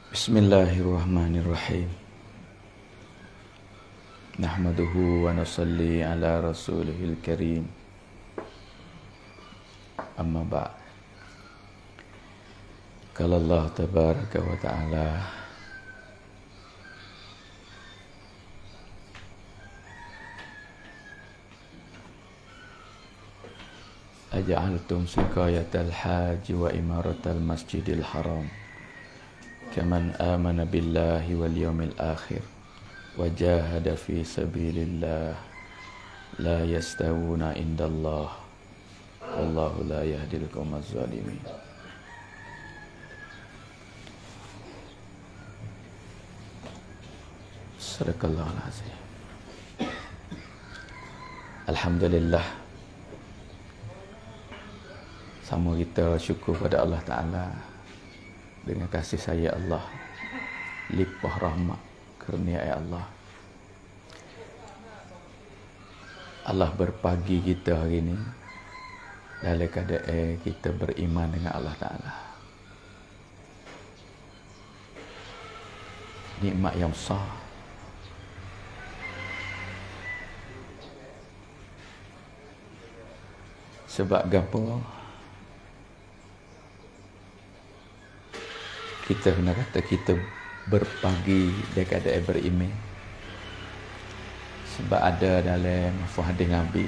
Bismillahirrahmanirrahim. Nahmaduhu wa nusalli ala rasulihil karim. Amma ba'd. Qala Allah tabaraka wa ta'ala: Aja'altum siqayatal haji wa imaratal masjidil haram kaman amana billahi wal yawmil akhir wa jahada fi sabilillah la yastawuna indallah wallahu la yahdil qawmaz zalimin. Sadaqallahul azim. Alhamdulillah, sama kita syukur pada Allah Ta'ala dengan kasih sayang Allah, limpah rahmat kurnia Allah. Allah berpagi kita hari ini dalam keadaan kita beriman dengan Allah Ta'ala. Nikmat yang besar. Sebab gapo? Kita kena kata kita berpagi dan keadaan beriman. Sebab ada dalam hadis Nabi,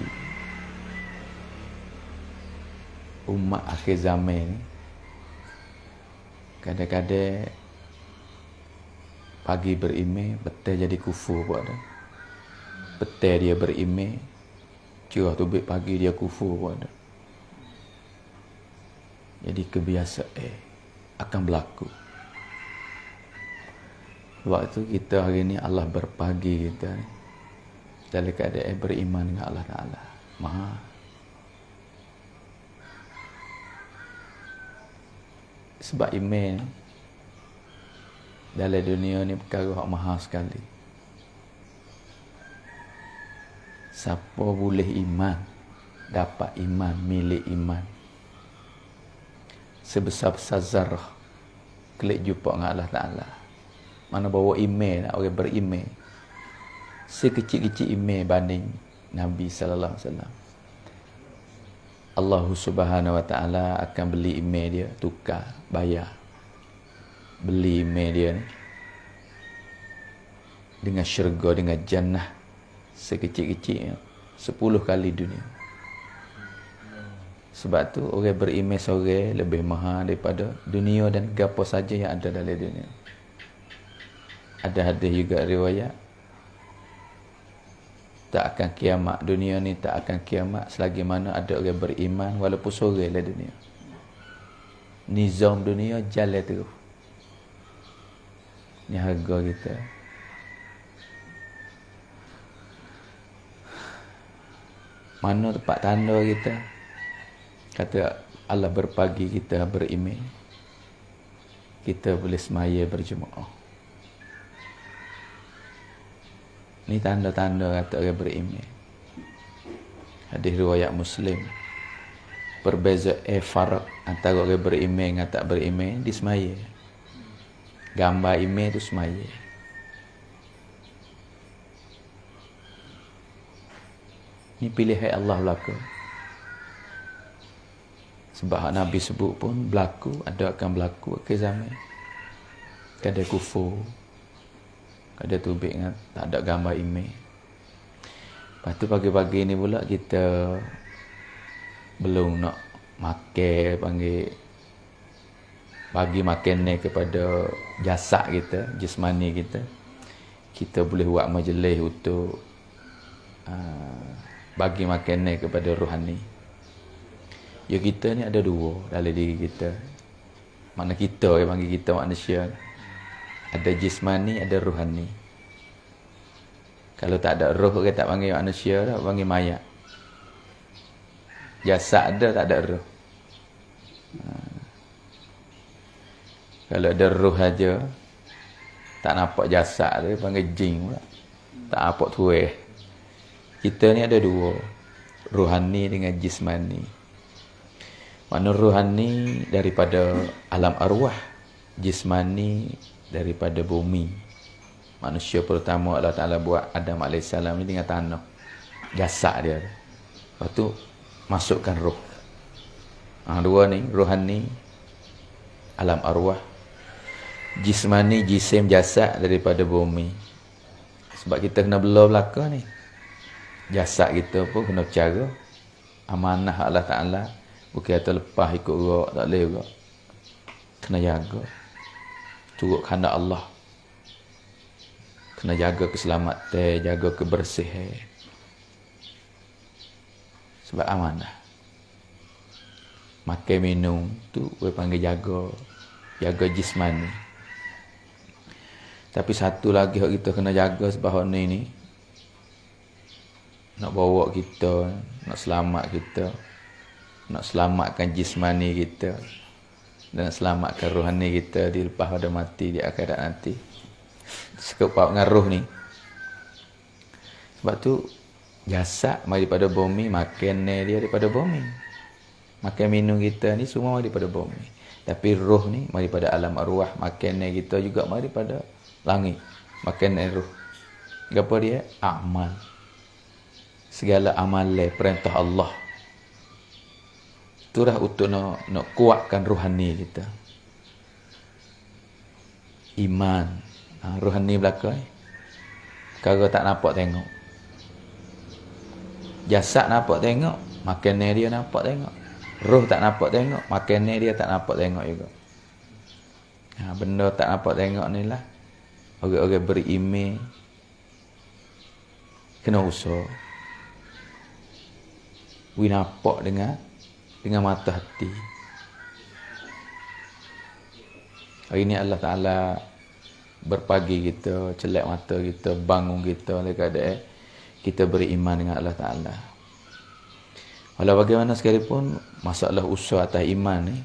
umat akhir zaman kadang-kadang pagi beriman, betul jadi kufur pun ada. Betul dia beriman, curah tubik pagi dia kufur pun ada. Jadi kebiasaan akan berlaku. Waktu kita hari ini Allah berpagi kita dalam keadaan beriman dengan Allah Ta'ala. Maha. Sebab iman dalam dunia ni perkara yang mahal sekali. Siapa boleh iman, dapat iman, milik iman, sebesar-besar zarah, klik jumpa dengan Allah Ta'ala. Mana bawa iman, orang beriman, sekecil-kecil iman banding Nabi sallallahu alaihi wasallam. Allah Subhanahu wa taala akan beli iman dia, tukar, bayar. Beli iman dia ni dengan syurga, dengan jannah sekecil-kecil 10 kali dunia. Sebab tu orang beriman seorang lebih mahal daripada dunia dan gapo saja yang ada dalam dunia. Ada hadis juga riwayat, tak akan kiamat, dunia ni tak akan kiamat selagi mana ada orang beriman walaupun seorang dalam dunia. Nizam dunia jalan terus. Ni harga kita. Mana tempat tanda kita? Kata Allah berpagi kita beriman, kita boleh semaya berjemaah. Ni tanda-tanda kata orang beriman. Hadis riwayat Muslim. Perbezaan farak antara orang beriman dengan tak beriman di semaya. Gambar iman tu semaya. Ni pilihan Allah berlaku. Sebab Nabi sebut pun berlaku, ada akan berlaku akhir zaman. Kadang kufur, ada tubik dengan tak ada gambar iman. Lepas tu pagi-pagi ni pula kita belum nak makan, panggil bagi makan ni kepada jasad kita, jismani kita. Kita boleh buat majlis untuk bagi makan ni kepada rohani. Ya, kita ni ada dua dalam diri kita. Mana kita yang panggil kita manusia. Ada jismani, ada rohani. Kalau tak ada roh, orang tak panggil manusia, tak panggil mayat. Jasad ada, tak ada roh. Kalau ada roh aja, tak nampak jasad tu, panggil jin pula. Tak nampak tuai. Kita ni ada dua, rohani dengan jismani. Mana rohani daripada alam arwah, jismani daripada bumi. Manusia pertama Allah Ta'ala buat Adam AS ni dengan tanah. Jasad dia. Lepas tu masukkan roh. Dua ni, rohani, alam arwah. Jismani, jisim, jasad daripada bumi. Sebab kita kena bela belaka ni. Jasad kita pun kena bercara. Amanah Allah Ta'ala. Bukan kata lepas ikut gerak, tak boleh juga. Kena jaga. Turut kehendak Allah. Kena jaga keselamatan, jaga kebersihan. Sebab amanah. Makan minum tu boleh panggil jaga. Jaga jismani. Tapi satu lagi yang kita kena jaga sebab ni nak bawa kita, nak selamat kita, nak selamatkan jismani kita dan nak selamatkan rohani kita di lepas pada mati, di akhirat nanti. Sekepau dengan roh ni. Sebab tu jasad mari daripada bumi, makan dia daripada bumi. Makan minum kita ni semua mari daripada bumi. Tapi roh ni mari daripada alam arwah, makan kita juga mari daripada langit. Makan roh. Apa dia? Amal. Segala amalan perintah Allah. Itulah untuk nak kuatkan rohani kita. Iman. Rohani belakang. Kalau tak nampak tengok. Jasad nampak tengok. Makanan dia nampak tengok. Roh tak nampak tengok. Makanan dia tak nampak tengok juga. Benda tak nampak tengok ni lah. Orang-orang beriman. Kena usaha. We nampak dengan mata hati. Hari ini Allah Ta'ala berpagi kita, celak mata kita, bangun kita oleh keadaan kita beriman dengan Allah Ta'ala. Walau bagaimana sekalipun masalah usaha atas iman ni,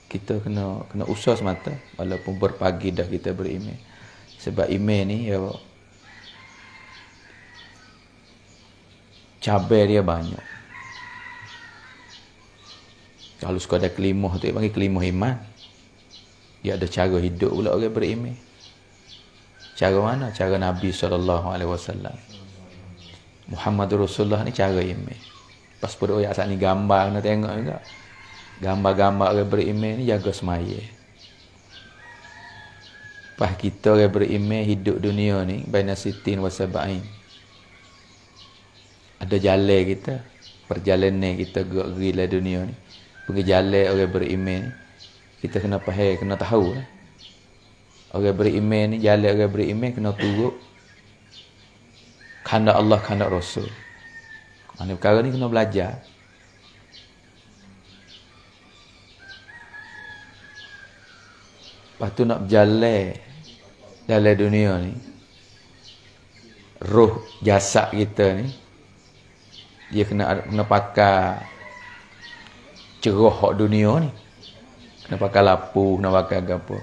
kita kena usaha semata walaupun berpagi dah kita beriman. Sebab iman ni ya, cabai dia banyak. Kalau sekadar kelimah tu, dia panggil kelimah iman. Dia ada cara hidup pula orang beriman. Cara mana? Cara Nabi SAW. Muhammadur Rasulullah ni cara iman. Pas pada orang asal ni gambar kena tengok juga. Gambar-gambar orang beriman ni jaga semaya. Pas kita orang beriman hidup dunia ni baina sitin wa sab'in. Ada jalan kita, perjalanan kita gerak-gerilah dunia ni. Pergi jalan orang beriman ni, kita kena faham, kena tahu lah. Orang beriman ni, jalan orang beriman kena turut kehendak Allah, kehendak Rasul. Mana perkara ni kena belajar. Lepas tu nak berjalan dalam dunia ni, roh jasad kita ni, dia kena pakai cerah hak dunia ni. Kena pakai lampu, kena pakai apa.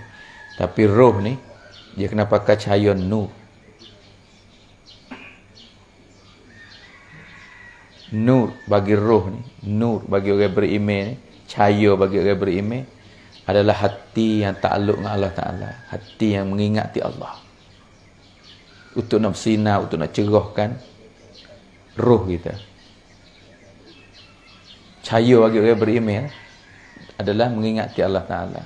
Tapi roh ni, dia kena pakai cahaya nur. Nur bagi roh ni, nur bagi orang beriman ni, cahaya bagi orang beriman adalah hati yang takluk dengan Allah Ta'ala. Hati yang mengingati Allah. Untuk nak bersinar, untuk nak cerahkan roh kita. Cahaya bagi orang beriman adalah mengingati Allah Ta'ala.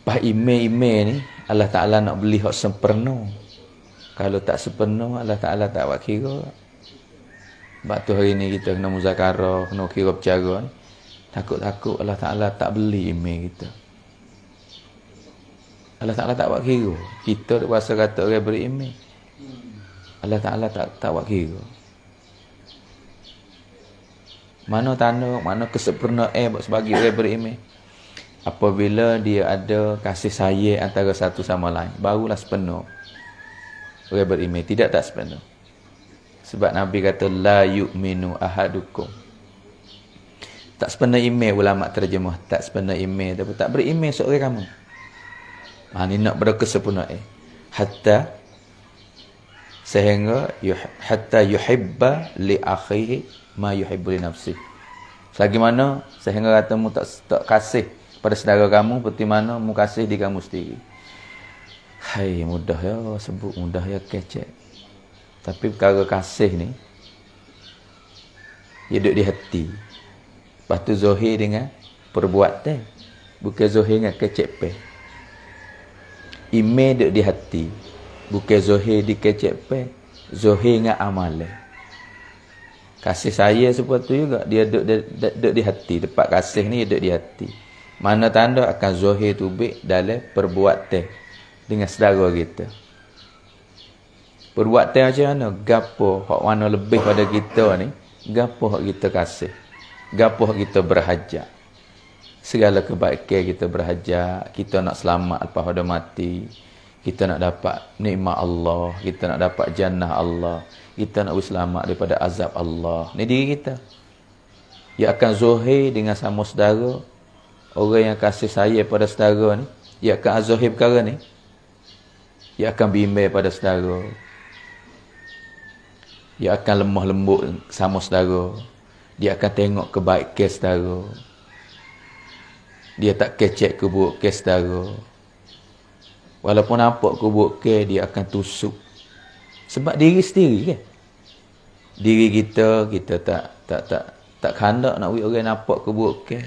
Pas iman-iman ni, Allah Ta'ala nak beli hak sempurna. Kalau tak sempurna, Allah Ta'ala tak buat kira. Sebab tu hari ni kita kena muzakarah, kena kira bercara ni. Takut-takut Allah Ta'ala tak beli iman kita. Allah Ta'ala tak buat kira. Kita rasa kata orang beriman. Allah Ta'ala tak buat kira. Mana tanda, mana kesempurnaan sebagai orang beriman. Apabila dia ada kasih sayang antara satu sama lain, barulah sepenuh orang beriman. Tidak tak sepenuh. Sebab Nabi kata la yu'minu ahadukum. Tak sepenuh iman, ulama terjemah tak sepenuh iman, tapi tak beriman seorang kamu. Ini nak berkesempurnaan. Hatta sehingga hatta yuhibba li akhihi ma yuhibbu li nafsihi. Selagi mana sehingga kata mu tak kasih pada saudara kamu, seperti mana mu kasih di kamu sendiri. Hai, mudah ya sebut, mudah ya kecek. Tapi perkara kasih ni dia duduk di hati. Lepas tu zahir dengan perbuatan, bukan zahir dengan kecek pe. Ime duduk di hati, bukan zahir di kecek pe, zahir dengan amalan. Kasih saya seperti tu juga, dia duduk di hati. Tempat kasih ni duduk di hati. Mana tanda akan zahir tubik dalam perbuatan dengan saudara kita. Perbuatan macam mana? Gapo hak mana lebih pada kita ni? Gapo hak kita kasih? Gapo hak kita berhajat? Segala kebaikan kita berhajat, kita nak selamat lepas pada mati. Kita nak dapat nikmat Allah, kita nak dapat jannah Allah, kita nak selamat daripada azab Allah. Ni diri kita. Ia akan zahir dengan sama saudara. Orang yang kasih saya pada saudara ni, ia akan zahir perkara ni. Ia akan bimbang pada saudara. Dia akan lemah lembut sama saudara. Dia akan tengok kebaikan saudara. Dia tak kecek keburukan saudara. Walaupun nampak keburukan, dia akan tusuk. Sebab diri sendiri kan. Diri kita tak kandak nak buat orang nampak keburukan.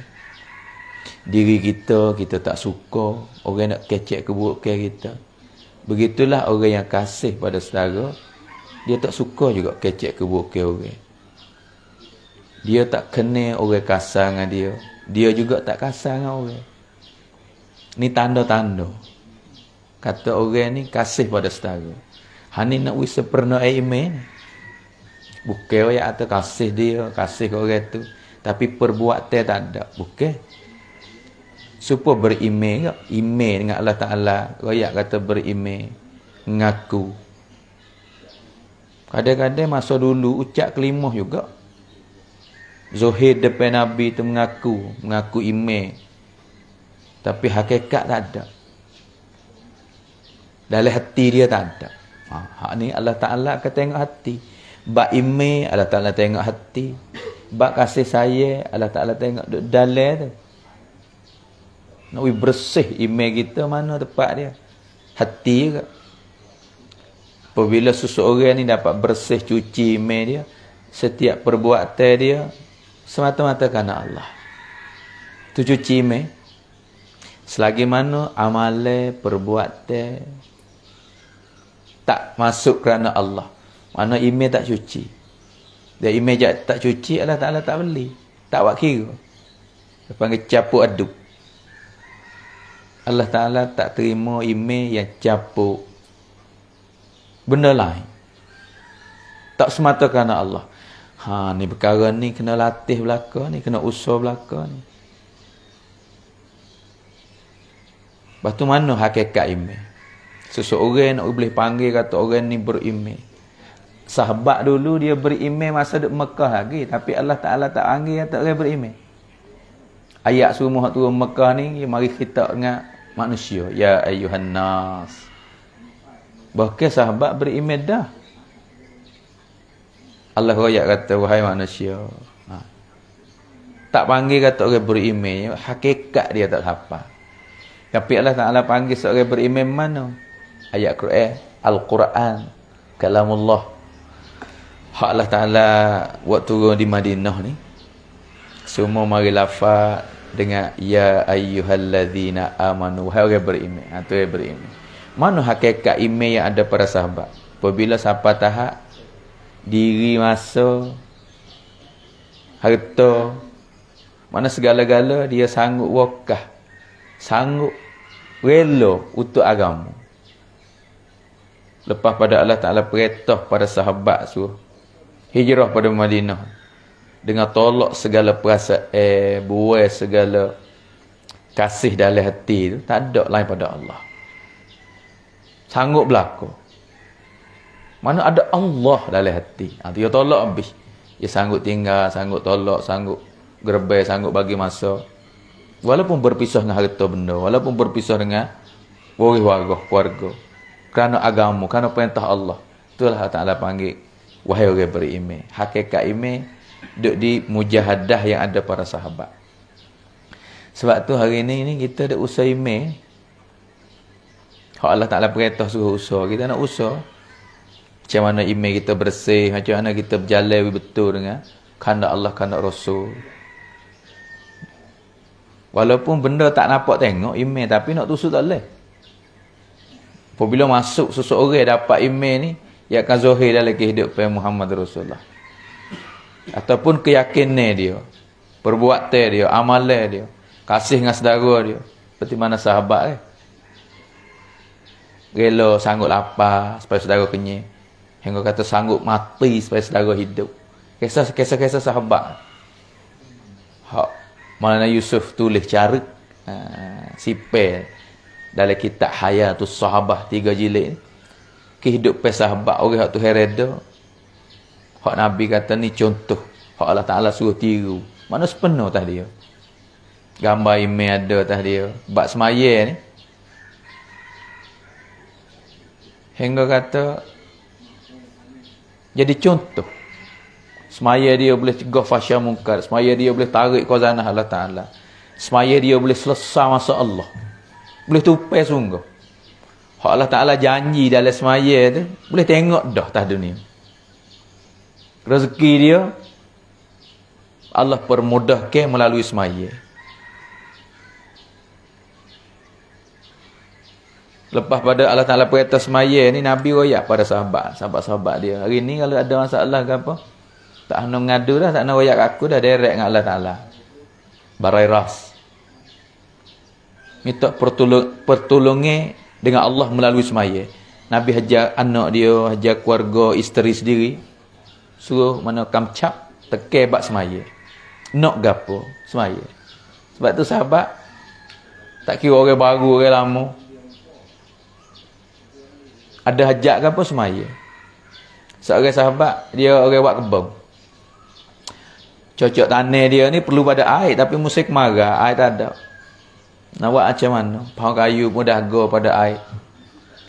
Diri kita tak suka orang nak kecek keburukan kita. Begitulah orang yang kasih pada saudara. Dia tak suka juga kecek keburukan orang. Dia tak kenal orang kasar dengan dia. Dia juga tak kasar dengan orang. Ni tanda-tanda. Kata orang ni kasih pada saudara. Hani nak wisa pernah iman. Bukan orang atau kasih dia, kasih ke orang tu. Tapi perbuatan tak ada. Bukan. Supaya beriman ke? Iman dengan Allah Ta'ala. Rakyat kata beriman. Ngaku. Kadang-kadang masa dulu ucap kelimah juga. Zahir depan Nabi tu mengaku iman. Tapi hakikat tak ada. Dalam hati dia tak ada. Hak ni Allah Ta'ala akan tengok hati. Bak iman Allah Ta'ala tengok hati. Bak kasih sayang Allah Ta'ala tengok dalam tu. Nak bersih iman kita mana tempat dia? Hati juga. Apabila seseorang ni dapat bersih cuci iman dia, setiap perbuatan dia semata-mata kerana Allah. Tu cuci iman. Selagi mana amalan perbuatan tak masuk kerana Allah, mana iman tak cuci. Dan iman tak cuci, Allah Ta'ala tak beli, tak buat kira. Dia panggil capuk aduk. Allah Ta'ala tak terima iman yang capuk benda lain. Tak semata kerana Allah. Ni perkara ni kena latih belaka ni, kena usaha belaka ni. Lepas tu mana hakikat iman? Seseorang nak boleh panggil kata orang ni beriman. Sahabat dulu dia beriman masa duduk Mekah lagi, tapi Allah Ta'ala tak panggil kata orang beriman. Ayat semua turun Mekah ni, mari kita dengan manusia. Ya ayyuhan nas. Bahkan sahabat beriman dah. Allah royak kata, wahai manusia. Tak panggil kata orang beriman. Hakikat dia tak hafal. Tapi Allah Ta'ala panggil seorang beriman mana? Ayat Quran. Al-Quran. Kalamullah. Hak Allah Ta'ala buat turun di Madinah ni. Semua mari lafaz dengan ya ayyuhallazina amanu. Wahai orang beriman. Itu orang beriman. Mana hakikat iman yang ada pada sahabat? Apabila sampai tahap diri masa, harta, mana segala-gala dia sanggup wakaf, sanggup rela untuk agama. Lepas pada Allah Ta'ala perintah pada sahabat suruh hijrah pada Madinah dengan tolak segala perasaan, buai segala kasih dalam hati tu, tak ada lain pada Allah. Sanggup berlaku. Mana ada Allah dalam hati. Dia tolak habis. Dia sanggup tinggal, sanggup tolak, sanggup gerbel, sanggup bagi masa. Walaupun berpisah dengan harta benda, walaupun berpisah dengan waris keluarga. Kerana agama, kerana perintah Allah. Itulah Allah Ta'ala panggil, wahai orang beriman. Hakikat iman duduk di mujahadah yang ada para sahabat. Sebab tu hari ni kita ada usaha email. Hak Allah Ta'ala perintah suruh usaha, kita nak usaha. Macam mana email kita bersih, macam mana kita berjalan betul dengan kehendak Allah, kehendak Rasul. Walaupun benda tak nampak tengok email, tapi nak tusuk tak boleh. Apabila masuk seseorang dapat email ni, ia akan zahir dalam kehidupan Muhammad Rasulullah. Ataupun keyakinan dia, perbuatan dia, amalan dia, kasih dengan saudara dia. Seperti mana sahabat rela sanggup lapar supaya saudara kenyang. Hingga kata sanggup mati supaya saudara hidup. Kisah-kisah sahabat. Hak Maulana Yusuf tulis cara sipel dalam kitab Hayatus Sahabah 3 jilid ni. Kehidupan sahabat orang hak tu hereda. Hak Nabi kata ni contoh. Hak Allah Ta'ala suruh tiru. Mana sepenuh atas dia. Gambar email ada atas dia. Bab semaya ni. Hingga kata jadi contoh. Semaya dia boleh cegah fahsyah mungkar. Semaya dia boleh tarik khazanah Allah Ta'ala. Semaya dia boleh selesai masa Allah. Boleh tupai sungguh. Hak Allah Ta'ala janji dalam semaya tu, boleh tengok dah atas dunia. Rezeki dia Allah permudahkan melalui semaya. Lepas pada Allah Ta'ala perintah semaya ni, Nabi royak pada sahabat-sahabat dia. Hari ni kalau ada masalah ke apa, tak hendak mengadu dah, tak nak royak aku dah, direct dengan Allah Ta'ala. Barai ras. Minta pertolongan dengan Allah melalui semaya. Nabi hajar anak dia, hajar keluarga, isteri sendiri. Suruh mana kamcap, teke bak semaya. Nak gapo? Semaya. Sebab tu sahabat, tak kira orang baru, orang lama. Ada hajat ke apa semaya. Seorang sahabat, dia orang buat kebun. Cocok tanah dia ni perlu pada air, tapi musim kemarau, air tak ada. Nak buat macam mana? Pohon kayu pun dah go pada air.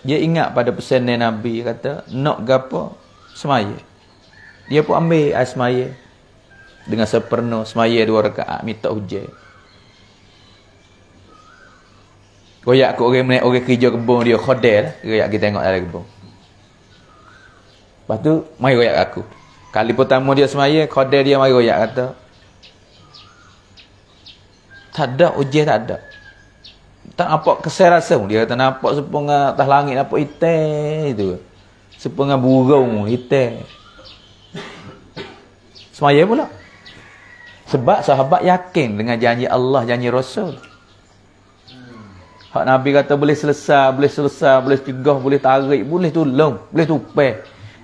Dia ingat pada pesanan Nabi, kata, nak gapo semaya. Dia pun ambil air semaya. Dengan sepenuh semaya 2 rakaat, minta hujan. Royak aku orang kerja kebun dia khodel, royak kita tengok dalam kebun. Lepas tu mai royak aku. Kali pertama dia semaya, khodel dia mai royak kata, tak ada hujan, tak ada. Tak nampak kesan rasa. Dia kata nampak sepengah atas langit, nampak hitam itu. Sepengah burung hitam. Semaya pula. Sebab sahabat yakin dengan janji Allah, janji Rasul. Hak Nabi kata boleh selesai, boleh cegah, boleh tarik, boleh tolong, boleh tupai.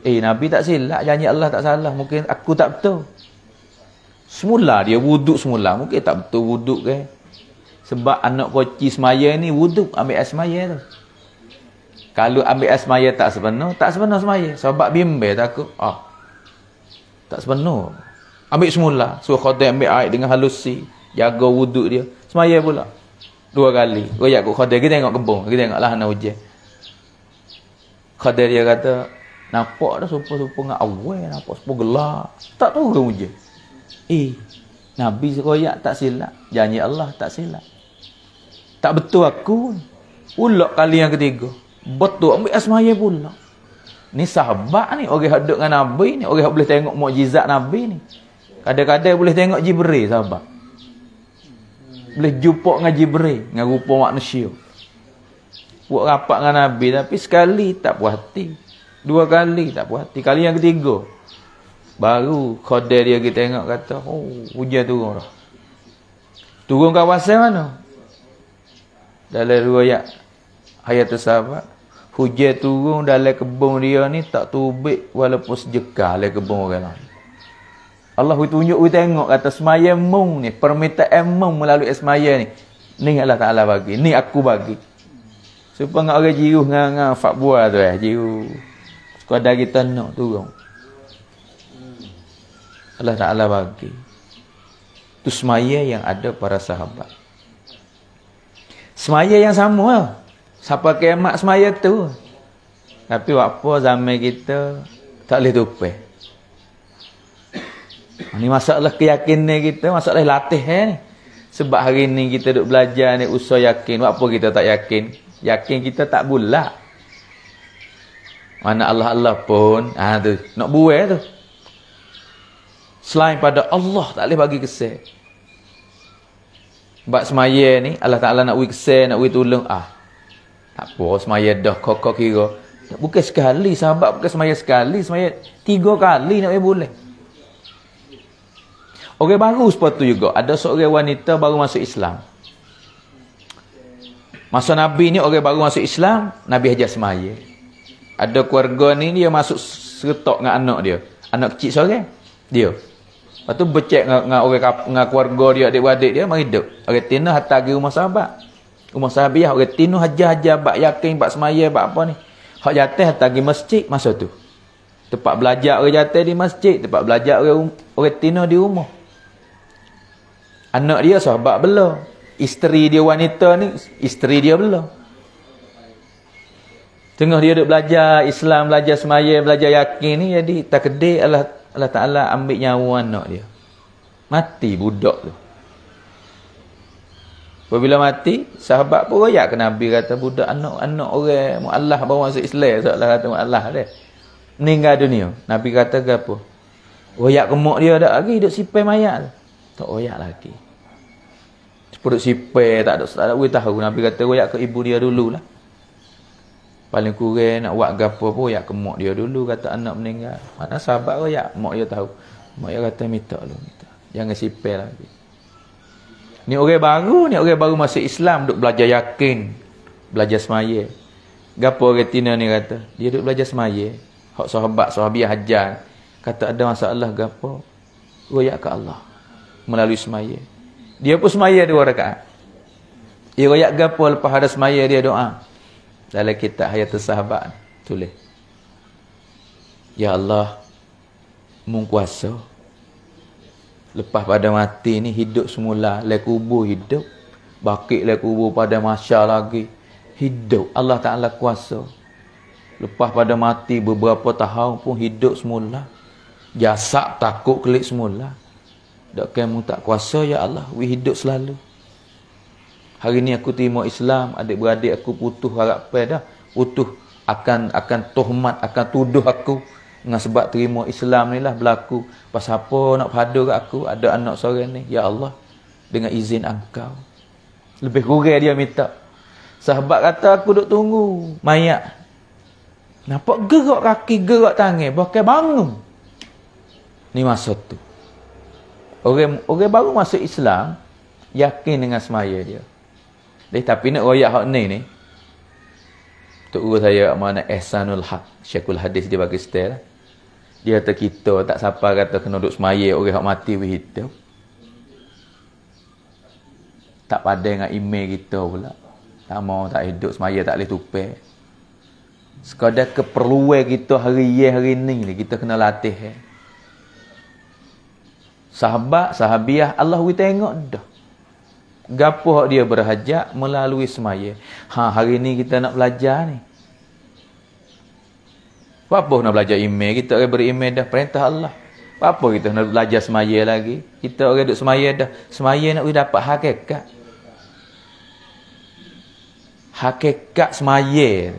Nabi tak silap, janji Allah tak salah. Mungkin aku tak betul. Semula dia wuduk semula. Mungkin tak betul wuduk ke. Sebab anak koci semaya ni wuduk, ambil air semaya tu. Kalau ambil air semaya tak sepenuh semaya. Sahabat bimbang takut. Tak sepenuh. Ambil semula. Suruh khodam ambil air dengan halusi. Jaga wuduk dia. Semaya pula. 2 kali. Royak aku khodam. Kita tengok kebun. Kita tengoklah anak hujan. Khodam dia kata, nampak dah supa-supa dengan awal. Nampak supa gelap. Tak tahu ke hujan. Nabi royak tak silap. Janji Allah tak silap. Tak betul aku. Pulak kali yang ketiga. Betul. Ambil asmaya pula. Ni sahabat ni. Orang yang duduk dengan Nabi ni. Orang yang boleh tengok mukjizat Nabi ni. Kadang-kadang boleh tengok Jibril sahabat. Boleh jumpa dengan Jibril. Dengan rupa manusia. Buat rapat dengan Nabi. Tapi sekali tak puas hati. 2 kali tak puas hati. Kali yang ketiga. Baru khodel dia kita tengok kata. Hujan turun dah. Turun kawasan mana? Dalam riwayat Hayatus Sahabat. Hujan turun dalam kebun dia ni tak tubik walaupun sejekal dalam kebun orang lain. Allah tunjuk tengok kata semaya mung ni, permintaan mung melalui semaya ni. Ni Allah Ta'ala bagi, ni aku bagi. Supaya orang jiru dengan fak buah tu jiru. Sekadar kita nak turun. Allah Ta'ala bagi. Itu semaya yang ada para sahabat. Semaya yang sama lah. Siapa kiamat semaya tu. Tapi apa zaman kita tak boleh tupai. Ni masalah keyakinan kita, masalah latih ni. Sebab hari ni kita duk belajar ni usaha yakin. Apa kita tak yakin? Yakin kita tak bulat. Mana Allah pun, tu nak buai tu. Selain pada Allah tak boleh bagi kesal. Sebab semaya ni Allah Taala nak bagi kesal, nak bagi tolong. Tak apa semaya dah kokok kira. Bukan sekali sahabat, bukan semaya sekali, semaya 3 kali nak boleh. Orang baru seperti tu juga. Ada seorang wanita baru masuk Islam. Masa Nabi ni orang baru masuk Islam, Nabi ajar semaya. Ada keluarga ni dia masuk seretak dengan anak dia. Anak kecil seorang. Dia. Lepas tu bercek dengan keluarga dia, adik-adik dia, mari duduk. Orang tina hantar pergi rumah sahabat. Rumah sahabiah, orang tina hajar-hajar, bak yakin, bak semaya, bak apa ni. Hak jatuh hantar pergi masjid masa tu. Tempat belajar orang jatuh di masjid, tempat belajar orang tina di rumah. Anak dia sahabat bela. Isteri dia wanita ni, isteri dia bela. Tengah dia duduk belajar Islam, belajar semaya, belajar yakin ni, jadi tak kedai Allah Ta'ala ambil nyawa anak dia. Mati budak tu. Apabila mati, sahabat pun royak ke Nabi kata, budak anak orang mu'allah baru masuk Islam. Seolah kata mu'allah dia. Meninggal dunia. Nabi kata ke apa? Royak kemuk dia tak lagi, duduk sipai mayat. Tak royak lagi. Duduk sipai, tak ada tahu. Nabi kata royak ke ibu dia dululah. Paling kurang nak buat gapo pun royak ke mak dia dulu, kata anak meninggal. Mana sahabat royak, mak dia tahu. Mak dia kata minta lu, minta. Jangan sipai lagi. Ni orang baru masuk Islam, duk belajar yakin, belajar semaya. Gapo orang tina ni kata, dia duk belajar semaya. Hak sahabiah hajar, kata ada masalah gapo, royak ke Allah melalui semaya. Dia pun semaya 2 rakaat. Dia royak gapo lepas ada semaya dia doa. Dalam kitab Hayatus Sahabat tulis, ya Allah, Mung kuasa. Lepas pada mati ni hidup semula, le kubur hidup, bakit le kubur pada mahsyar lagi hidup. Allah Taala kuasa. Lepas pada mati beberapa tahun pun hidup semula. Jasad takut kelik semula. Dak kamu tak kuasa ya Allah, we hidup selalu. Hari ni aku terima Islam, adik-beradik aku putus harapan dah. Putus akan tuhmat, akan tuduh aku. Dengan sebab terima Islam ni lah berlaku. Pasal apa nak padu kat aku, ada anak seorang ni. Ya Allah, dengan izin engkau. Lebih kurang dia minta. Sahabat kata aku duk tunggu mayat. Nampak gerak kaki, gerak tangan, bahkan bangun. Ni masa tu. Orang baru masuk Islam, yakin dengan semaya dia. Tapi nak royak hak ni. Tok guru saya mana Ihsanul Haq, Syekhul Hadis dia bagi style. Dia kata kita tak siapa kata kena duduk semaya orang hak mati we hidup. Tak padan dengan email kita pula. Tak mau tak hidup semaya tak boleh tupai. Sekadar keperluan kita hari ni kita kena latih. Sahabiah Allah we tengok dah. Gapo hak dia berhajat melalui semaya. Hari ni kita nak belajar ni. Apa nak belajar email? Kita orang berimail dah perintah Allah. Apa kita nak belajar semaya lagi? Kita orang duduk semaya dah. Semaya nak dapat hakikat. Hakikat semaya.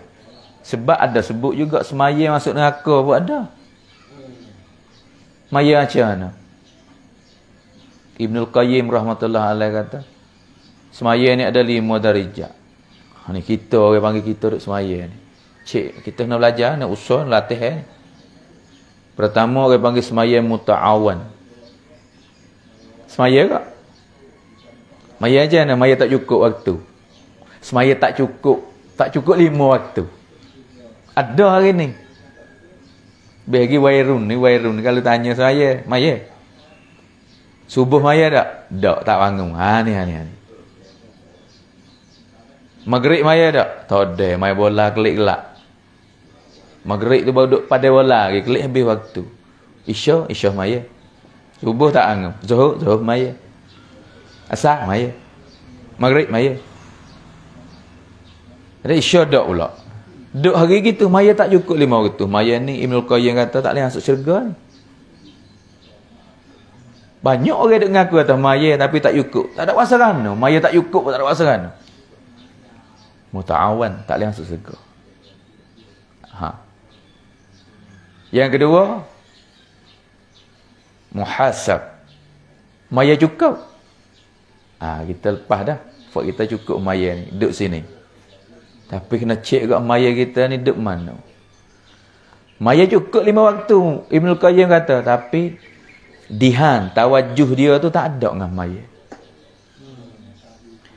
Sebab ada sebut juga semaya masuk neraka pun ada. Semaya macam mana? Ibnul Qayyim rahmatullah alaih kata, semaya ni ada 5 darjat. Ni kita orang panggil kita duduk semaya ni. Cik, kita nak belajar, nak usul, latih. Pertama orang panggil semaya muta'awan. Semaya tak? Semaya aja mana? Semaya tak cukup waktu. Semaya tak cukup 5 waktu. Ada hari ni. Bagi wairun ni kalau tanya saya, maya. Subuh maya tak? Tak bangun. Ni. Maghrib maya tak? Tak ada. Maya bola kelik gelap. Maghrib tu baru duduk pada bola lagi. Kelik habis waktu. Isya maya. Subuh tak bangun. Zuhur maya. Asar maya. Maghrib maya. Ada isya tak pula. Duduk hari gitu maya tak cukup 5 waktu. Maya ni Ibnul Qayyim kata tak boleh masuk syurga ni. Banyak orang duk ngaku atas maya tapi tak cukup. Tak ada kuasa kerana. Maya tak cukup tak ada kuasa kerana. Muta'awan, tak boleh masuk syurga. Yang kedua, muhasab. Maya cukup. Kita lepas dah. Sebab kita cukup maya ni. Duduk sini. Tapi kena cek kat maya kita ni duduk mana. Maya cukup 5 waktu. Ibnul Qayyim kata. Tapi dihan, tawajuh dia tu tak ada dengan maya.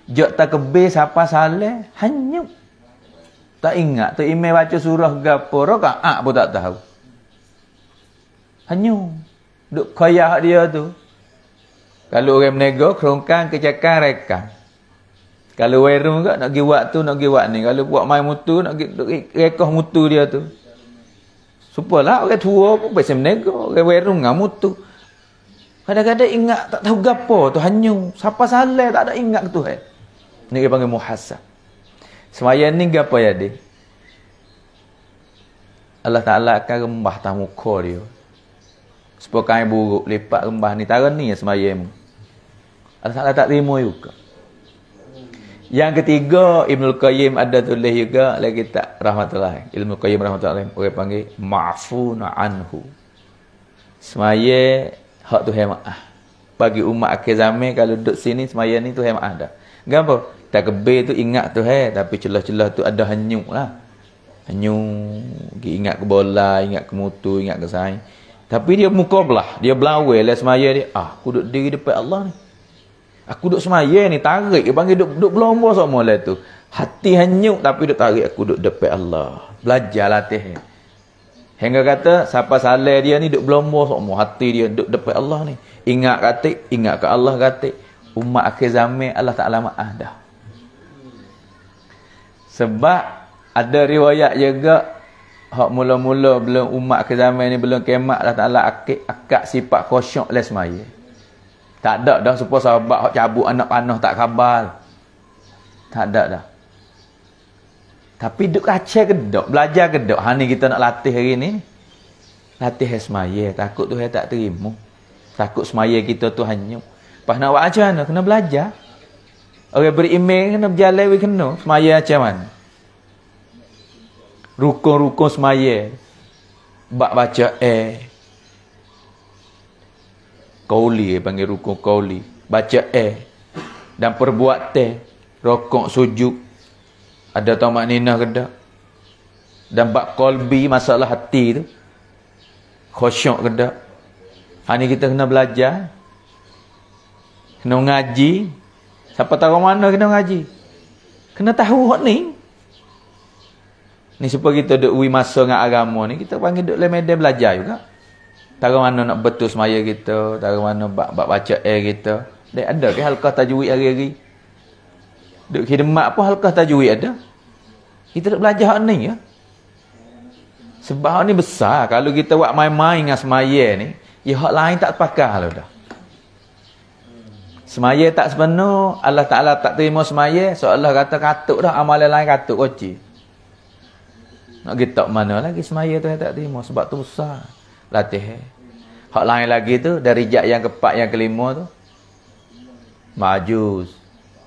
Jok tak kebir siapa saleh, hanyut. Tak ingat tu email baca surah gapo rakaat pun tak tahu. Hanyut. Duk koyak dia tu. Kalau orang menego kerongkang kecakang rekam. Kalau werung ke nak pergi buat tu, nak pergi buat ni. Kalau buat main mutu nak pergi rekoh mutu dia tu. Supalah orang tua pun biasa menego, orang werung ngam mutu. Kadang-kadang ingat tak tahu gapo tu hanyut. Siapa saleh tak ada ingat tu Ni dia panggil muhasab. Sembahyang ni gapo ya dia? Allah Ta'ala akan rembah atas muka dia. Supaya kain buruk lipat rembah ni. Tara ni ya sembahyang. Allah Ta'ala tak terima juga. Yang ketiga, Ibnul Qayyim ada tulis juga lagi tak rahmatullah. Ibnul Qayyim rahmatullah orang panggil ma'fun anhu. Sembahyang hak Tuhan maaf. Bagi umat akhir zaman kalau duduk sini sembahyang ni Tuhan maaf dah. Gapo? Tak kebir tu ingat Tuhan tapi celah-celah tu ada hanyut lah. Hanyut, ingat ke bola, ingat ke mutu, ingat ke saing. Tapi dia muka belah, dia belawai lah semaya dia. Aku duduk diri depan Allah ni. Aku duduk semaya ni, tarik. Dia panggil duduk belomba semua lah tu. Hati hanyut tapi duduk tarik aku duduk depan Allah. Belajar latih. Hingga kata, siapa saleh dia ni duduk belomba semua. Hati dia duduk depan Allah ni. Ingat katik, ingat ke Allah katik. Umat akhir zaman Allah Ta'ala maaf dah. Sebab ada riwayat juga hak mula-mula belum umat akhir zaman ni belum kiamat Allah Ta'ala akak sifat khusyuk les semaya. Tak ada dah supaya sahabat hak cabut anak panah tak khabar. Tak ada dah. Tapi duk kacau kedok, belajar kedok. Ni kita nak latih hari ni. Latih semaya, takut Tuhan tak terima. Takut semaya kita tu hanyut. Pas nak buat macam mana? Kena belajar. Orang beriman kena berjalan, kena. Semaya macam mana? Rukun-rukun semaya. Bak baca Qauli, panggil rukun qauli. Baca dan perbuatan. Rokok, sujud. Ada tamak ninah ke tak? Dan bak qalbi, masalah hati tu. Khusyuk ke tak? Ni kita kena belajar. Kena ngaji. Siapa tahu mana kena ngaji? Kena tahu hak ni. Ni supaya kita duk masa dengan agama ni, kita panggil duk le medan belajar juga. Tahu mana nak betul semaya kita, tahu mana bab baca kita. Dia ada ke halqah tajwid hari-hari? Duk khidmat pun halqah tajwid ada. Kita duk belajar hak ni ya. Sebab hak ni besar. Kalau kita buat main-main dengan semaya ni, ya hak lain tak pakai lah dah. Semaya tak sepenuh, Allah Ta'ala tak terima semaya, so Allah kata katuk dah, amalan lain katuk koci. Nak kita mana lagi semaya tu yang tak terima, sebab tu besar. Latih. Hak lain lagi tu, dari jat yang keempat, yang kelima tu, majuz,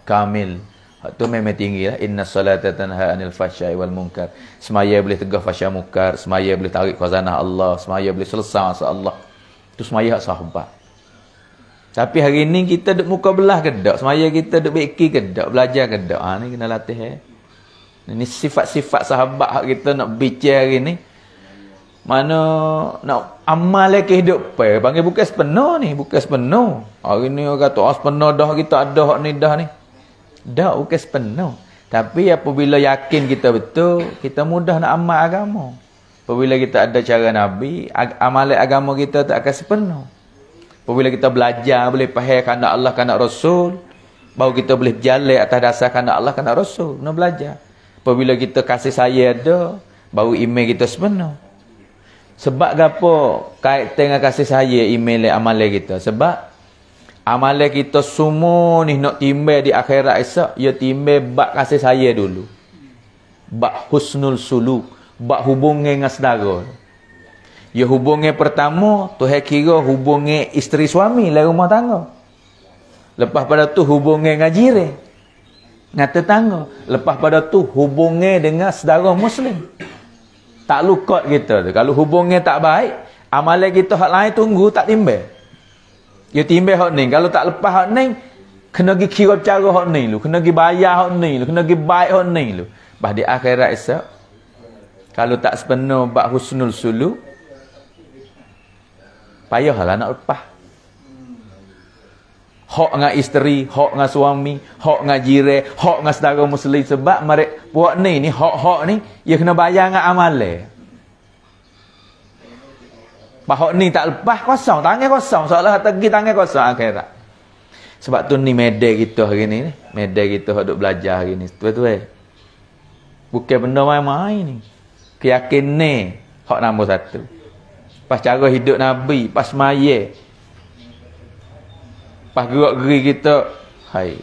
kamil. Hak tu memang tinggi lah. Inna salata tanha anil fahsyai wal munkar. Semaya boleh tegah fahsyai munkar, semaya boleh tarik khazanah Allah, semaya boleh selesai masa Allah. Tu semaya hak sahabat. Tapi hari ni kita duk muka belah ke tak? Semaya kita duk beki ke tak? Belajar ke tak? Ni kena latih. Ini sifat-sifat sahabat hak kita nak bicara hari ni. Mana nak amal kehidupan. Panggil bukan sepenuh ni. Bukan sepenuh. Hari ni orang kata, sepenuh dah kita ada hak ni dah ni. Dah bukan sepenuh. Tapi apabila yakin kita betul, kita mudah nak amal agama. Apabila kita ada cara Nabi, amalan agama kita tak akan sepenuh. Apabila kita belajar, boleh faham kehendak Allah, kehendak Rasul, baru kita boleh berjalan atas dasar kehendak Allah, kehendak Rasul. Kena belajar. Apabila kita kasih sayang ada, baru iman kita sepenuh. Sebab apa kait dengan kasih sayang iman amalan kita? Sebab amalan kita semua ni nak timbal di akhirat esok, ya timbal bab kasih sayang dulu. Bab husnul suluk, bab hubungan dengan saudara. Ya hubungan pertama, Tuhan kira hubungan isteri suami dalam rumah tangga. Lepas pada tu hubungan dengan jiran, dengan tetangga. Lepas pada tu hubungan dengan saudara Muslim. Tak lukot kita tu. Kalau hubungan tak baik, amalan kita hak lain tunggu tak timbal. Ya timbal hak ni. Kalau tak lepas hak ni, kena pergi kira cara hak ni lu. Kena pergi bayar hak ni lu. Kena pergi baik hak ni lu. Bah di akhirat esok, kalau tak sepenuh bak husnul suluk, payahlah nak lepas. Hak dengan isteri, hak dengan suami, hak dengan jiran, hak dengan saudara Muslim. Sebab mereka buat ni hak-hak ni, ia kena bayar dengan amalan. Hak ni tak lepas, kosong. Tangan kosong. Seolah pergi tangan kosong akhirat. Sebab tu ni media kita hari ni. Media kita duk belajar hari ni. Betul-betul. Bukan benda main-main ni. Keyakinan ni, hak nombor satu. Pas cara hidup Nabi, pas maya, pas gerak-geri kita, hai.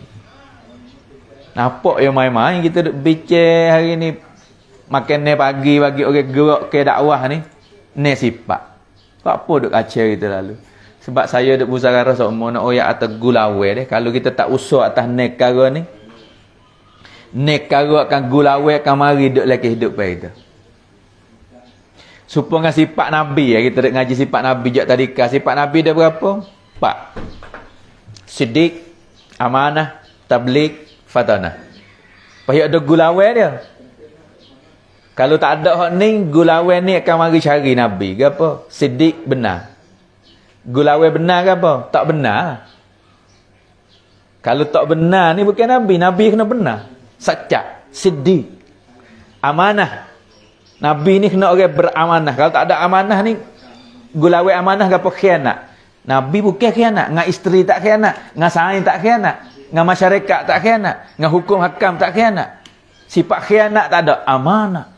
Nampak yang main-main kita duk bincang hari ni. Makan ni pagi bagi orang gerak ke dakwah ni. Ni sifat. Apa duk kacau kita lalu. Sebab saya duk musyawarah semua nak oyak atas gulawe deh. Kalau kita tak usah atas nekara ni, nekara akan gulawe akan mari duk lagi hidup pada kita. Supaya sifat Nabi ya, kita duk ngaji sifat Nabi jak tadika. Sifat Nabi ada berapa? 4. Siddiq, amanah, tabligh, fatanah. Payah ada gulawe dia. Kalau tak ada hak ni, gulawe ni akan mari cari Nabi. Ke apa? Siddiq benar. Gulawe benar ke apa? Tak benar. Kalau tak benar ni bukan Nabi. Nabi kena benar. Sacak. Siddiq. Amanah. Nabi ni kena orang beramanah. Kalau tak ada amanah ni, gulawe amanah ke apa? Khianat. Nabi bukan khianat. Dengan isteri tak khianat. Dengan sain tak khianat. Dengan masyarakat tak khianat. Dengan hukum hakam tak khianat. Sifat khianat tak ada. Amanah.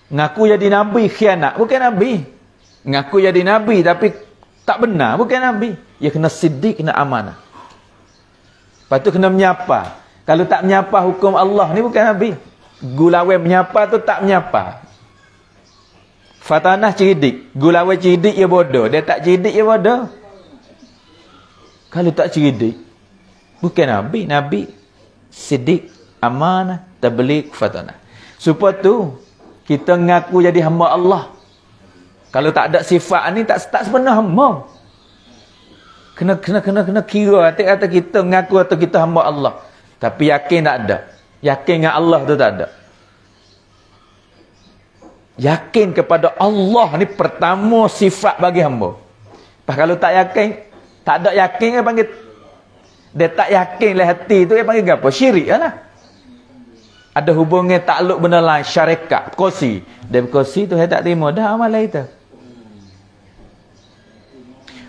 Ngaku jadi Nabi khianat. Bukan Nabi. Ngaku jadi Nabi tapi tak benar. Bukan Nabi. Dia kena siddiq, kena amanah. Lepas tu kena menyapa. Kalau tak menyapa hukum Allah ni bukan Nabi. Gulawe menyapa tu tak menyapa. Fatanah cerdik. Gulawe cerdik ia bodoh. Dia tak cerdik ia bodoh. Kalau tak cerdik, bukan Nabi. Nabi siddiq, amanah, tabligh, fatanah. Supaya tu kita ngaku jadi hamba Allah. Kalau tak ada sifat ni tak sepenuh hamba. Kena kira kata kita ngaku atau kita hamba Allah. Tapi yakin tak ada. Yakin dengan Allah tu tak ada. Yakin kepada Allah ni pertama sifat bagi hamba. Kalau tak yakin, tak ada yakin dia panggil, dia tak yakin lah hati tu dia panggil apa? Syirik lah. Ada hubungan takluk benda lain, syarikat, kosi. Dia berkosi tu saya tak terima dah amalan itu.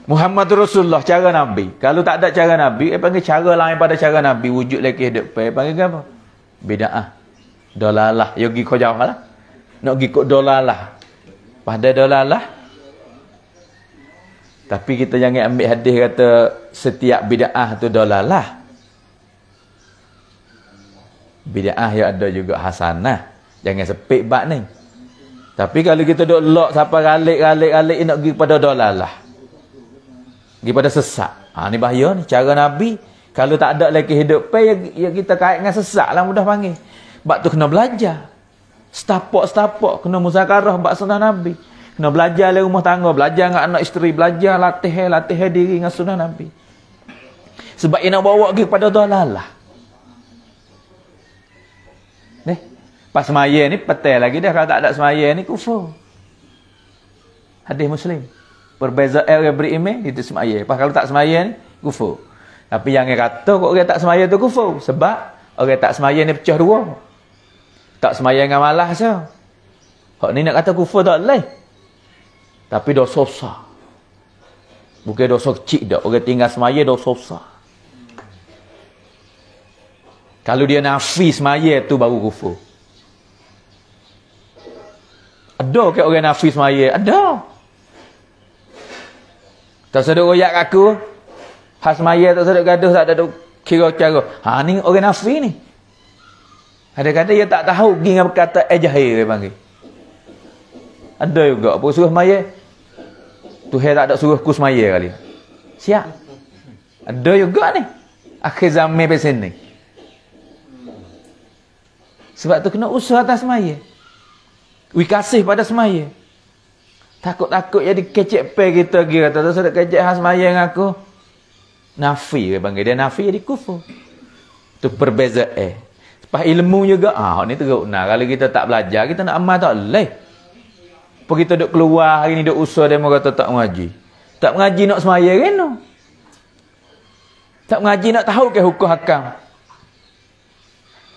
Muhammad Rasulullah cara Nabi. Kalau tak ada cara Nabi, dia panggil cara lain pada cara Nabi. Wujud lagi hidup. Dia panggil apa? Bida'ah. Dolalah. Ya pergi kau jauh lah. Nak pergi kau dolalah. Pada dolalah. Tapi kita jangan ambil hadis kata setiap bida'ah tu dolalah. Bida'ah yang ada juga hasanah. Jangan sepik bab ni. Tapi kalau kita duk lock sampai galik nak pergi pada dolalah. Pergi pada sesat. Ni bahaya ni. Cara Nabi, kalau tak ada lagi hidup ya kita kait dengan sesat lah mudah panggil. Sebab tu kena belajar. Setapak kena muzakarah bab sunnah Nabi. Kena belajar dalam rumah tangga, belajar dengan anak isteri, belajar latih diri dengan sunnah Nabi. Sebab ia nak bawa pergi pada dolalah. Ni, pas semaya ni petai lagi dah. Kalau tak ada semaya ni kufur. Hadis Muslim. Perbezaan orang beriman itu semaya. Pas kalau tak semaya ni kufur. Tapi yang kata kok orang tak semaya tu kufur. Sebab orang tak semaya ni pecah dua. Tak semaya dengan malas saja. Hak ni nak kata kufur tak boleh. Tapi dosa besar. Bukan dosa kecil dah. Orang tinggal semaya dosa besar. Kalau dia nafi semaya tu baru kufur. Ada ke orang nafi semaya? Ada. Tak sedut royak aku. Has semaya tak sedut gaduh, tak ada kira cara. Ni orang nafi ni. Ada kata dia tak tahu pergi dengan berkata jahil dia panggil. Ada juga apa suruh semaya. Tuhan tak ada suruh ku semaya kali. Siap. Ada juga ni. Akhir zaman pe sini. Sebab tu kena usaha atas semaya. Kasih pada semaya. Takut-takut jadi kecek pe kita kira kata tu sudah kecek hak semaya dengan aku. Nafi dia panggil dia nafi jadi kufur. Tu perbezaan. Lepas ilmu juga ni teruk nah kalau kita tak belajar kita nak amal tak boleh. Apa kita duk keluar hari ni duk usaha demo kata tak mengaji. Tak mengaji nak semaya kena. Tak mengaji nak tahu ke hukum hakam.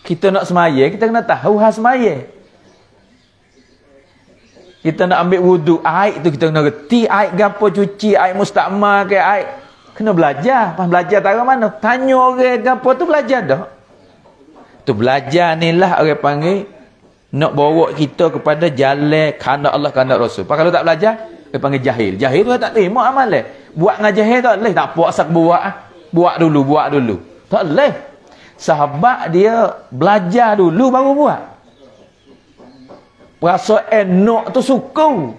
Kita nak semaya, kita kena tahu hal semaya. Kita nak ambil wudu, air tu kita kena reti, air gapo cuci, air mustakmal ke air. Kena belajar. Pas belajar tahu mana? Tanya orang gapo tu belajar dah. Tu belajar ni lah orang panggil nak bawa kita kepada jalan kehendak Allah kehendak Rasul. Pas kalau tak belajar, dia panggil jahil. Jahil tu tak terima amal dia. Buat dengan jahil tak boleh. Tak puas buat. Buat dulu. Tak boleh. Sahabat dia belajar dulu baru buat. Puasa enok tu suku.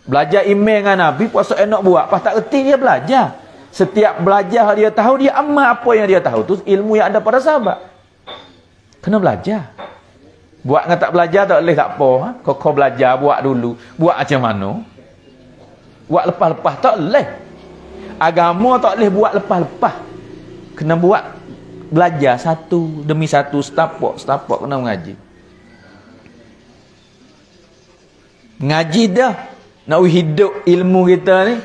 Belajar email dengan Nabi, puasa enok buat. Pas tak erti dia belajar. Setiap belajar dia tahu, dia amal apa yang dia tahu. Tu ilmu yang ada pada sahabat. Kena belajar. Buat dengan tak belajar tak boleh tak apa. Kau belajar buat dulu. Buat macam mana? Buat lepas-lepas tak boleh. Agama tak boleh buat lepas-lepas. Kena buat belajar satu demi satu, setapak kena mengaji. Ngaji dah. Nak hidup ilmu kita ni,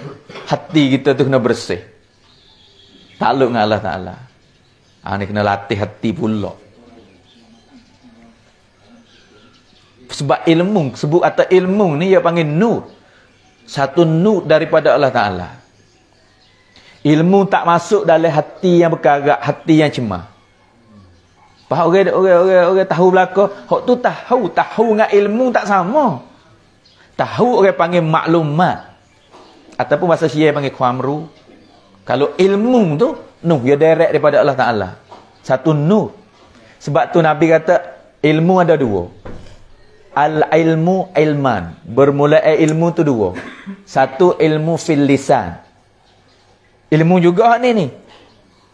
hati kita tu kena bersih. Takluk dengan Allah Ta'ala. Ni kena latih hati pula. Sebab ilmu, sebut atas ilmu ni dia panggil nur. Satu nur daripada Allah Ta'ala. Ilmu tak masuk dalam hati yang berkarat, hati yang cemar. Faham orang tahu belaka, hak tu tahu dengan ilmu tak sama. Tahu orang panggil maklumat. Ataupun bahasa Syiah panggil khamru. Kalau ilmu tu nur dia direct daripada Allah Ta'ala. Satu nur. Sebab tu Nabi kata ilmu ada dua. Al-ilmu ilman. Bermula ilmu tu dua. Satu ilmu fil lisan. Ilmu juga hak ni.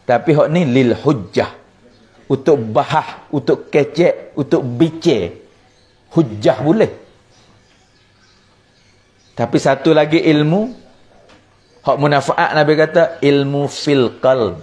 Tapi hak ni lil hujjah. Untuk bahas, untuk kecek, untuk bicar. Hujjah boleh. Tapi satu lagi ilmu hak munafaat Nabi kata ilmu fil qalb.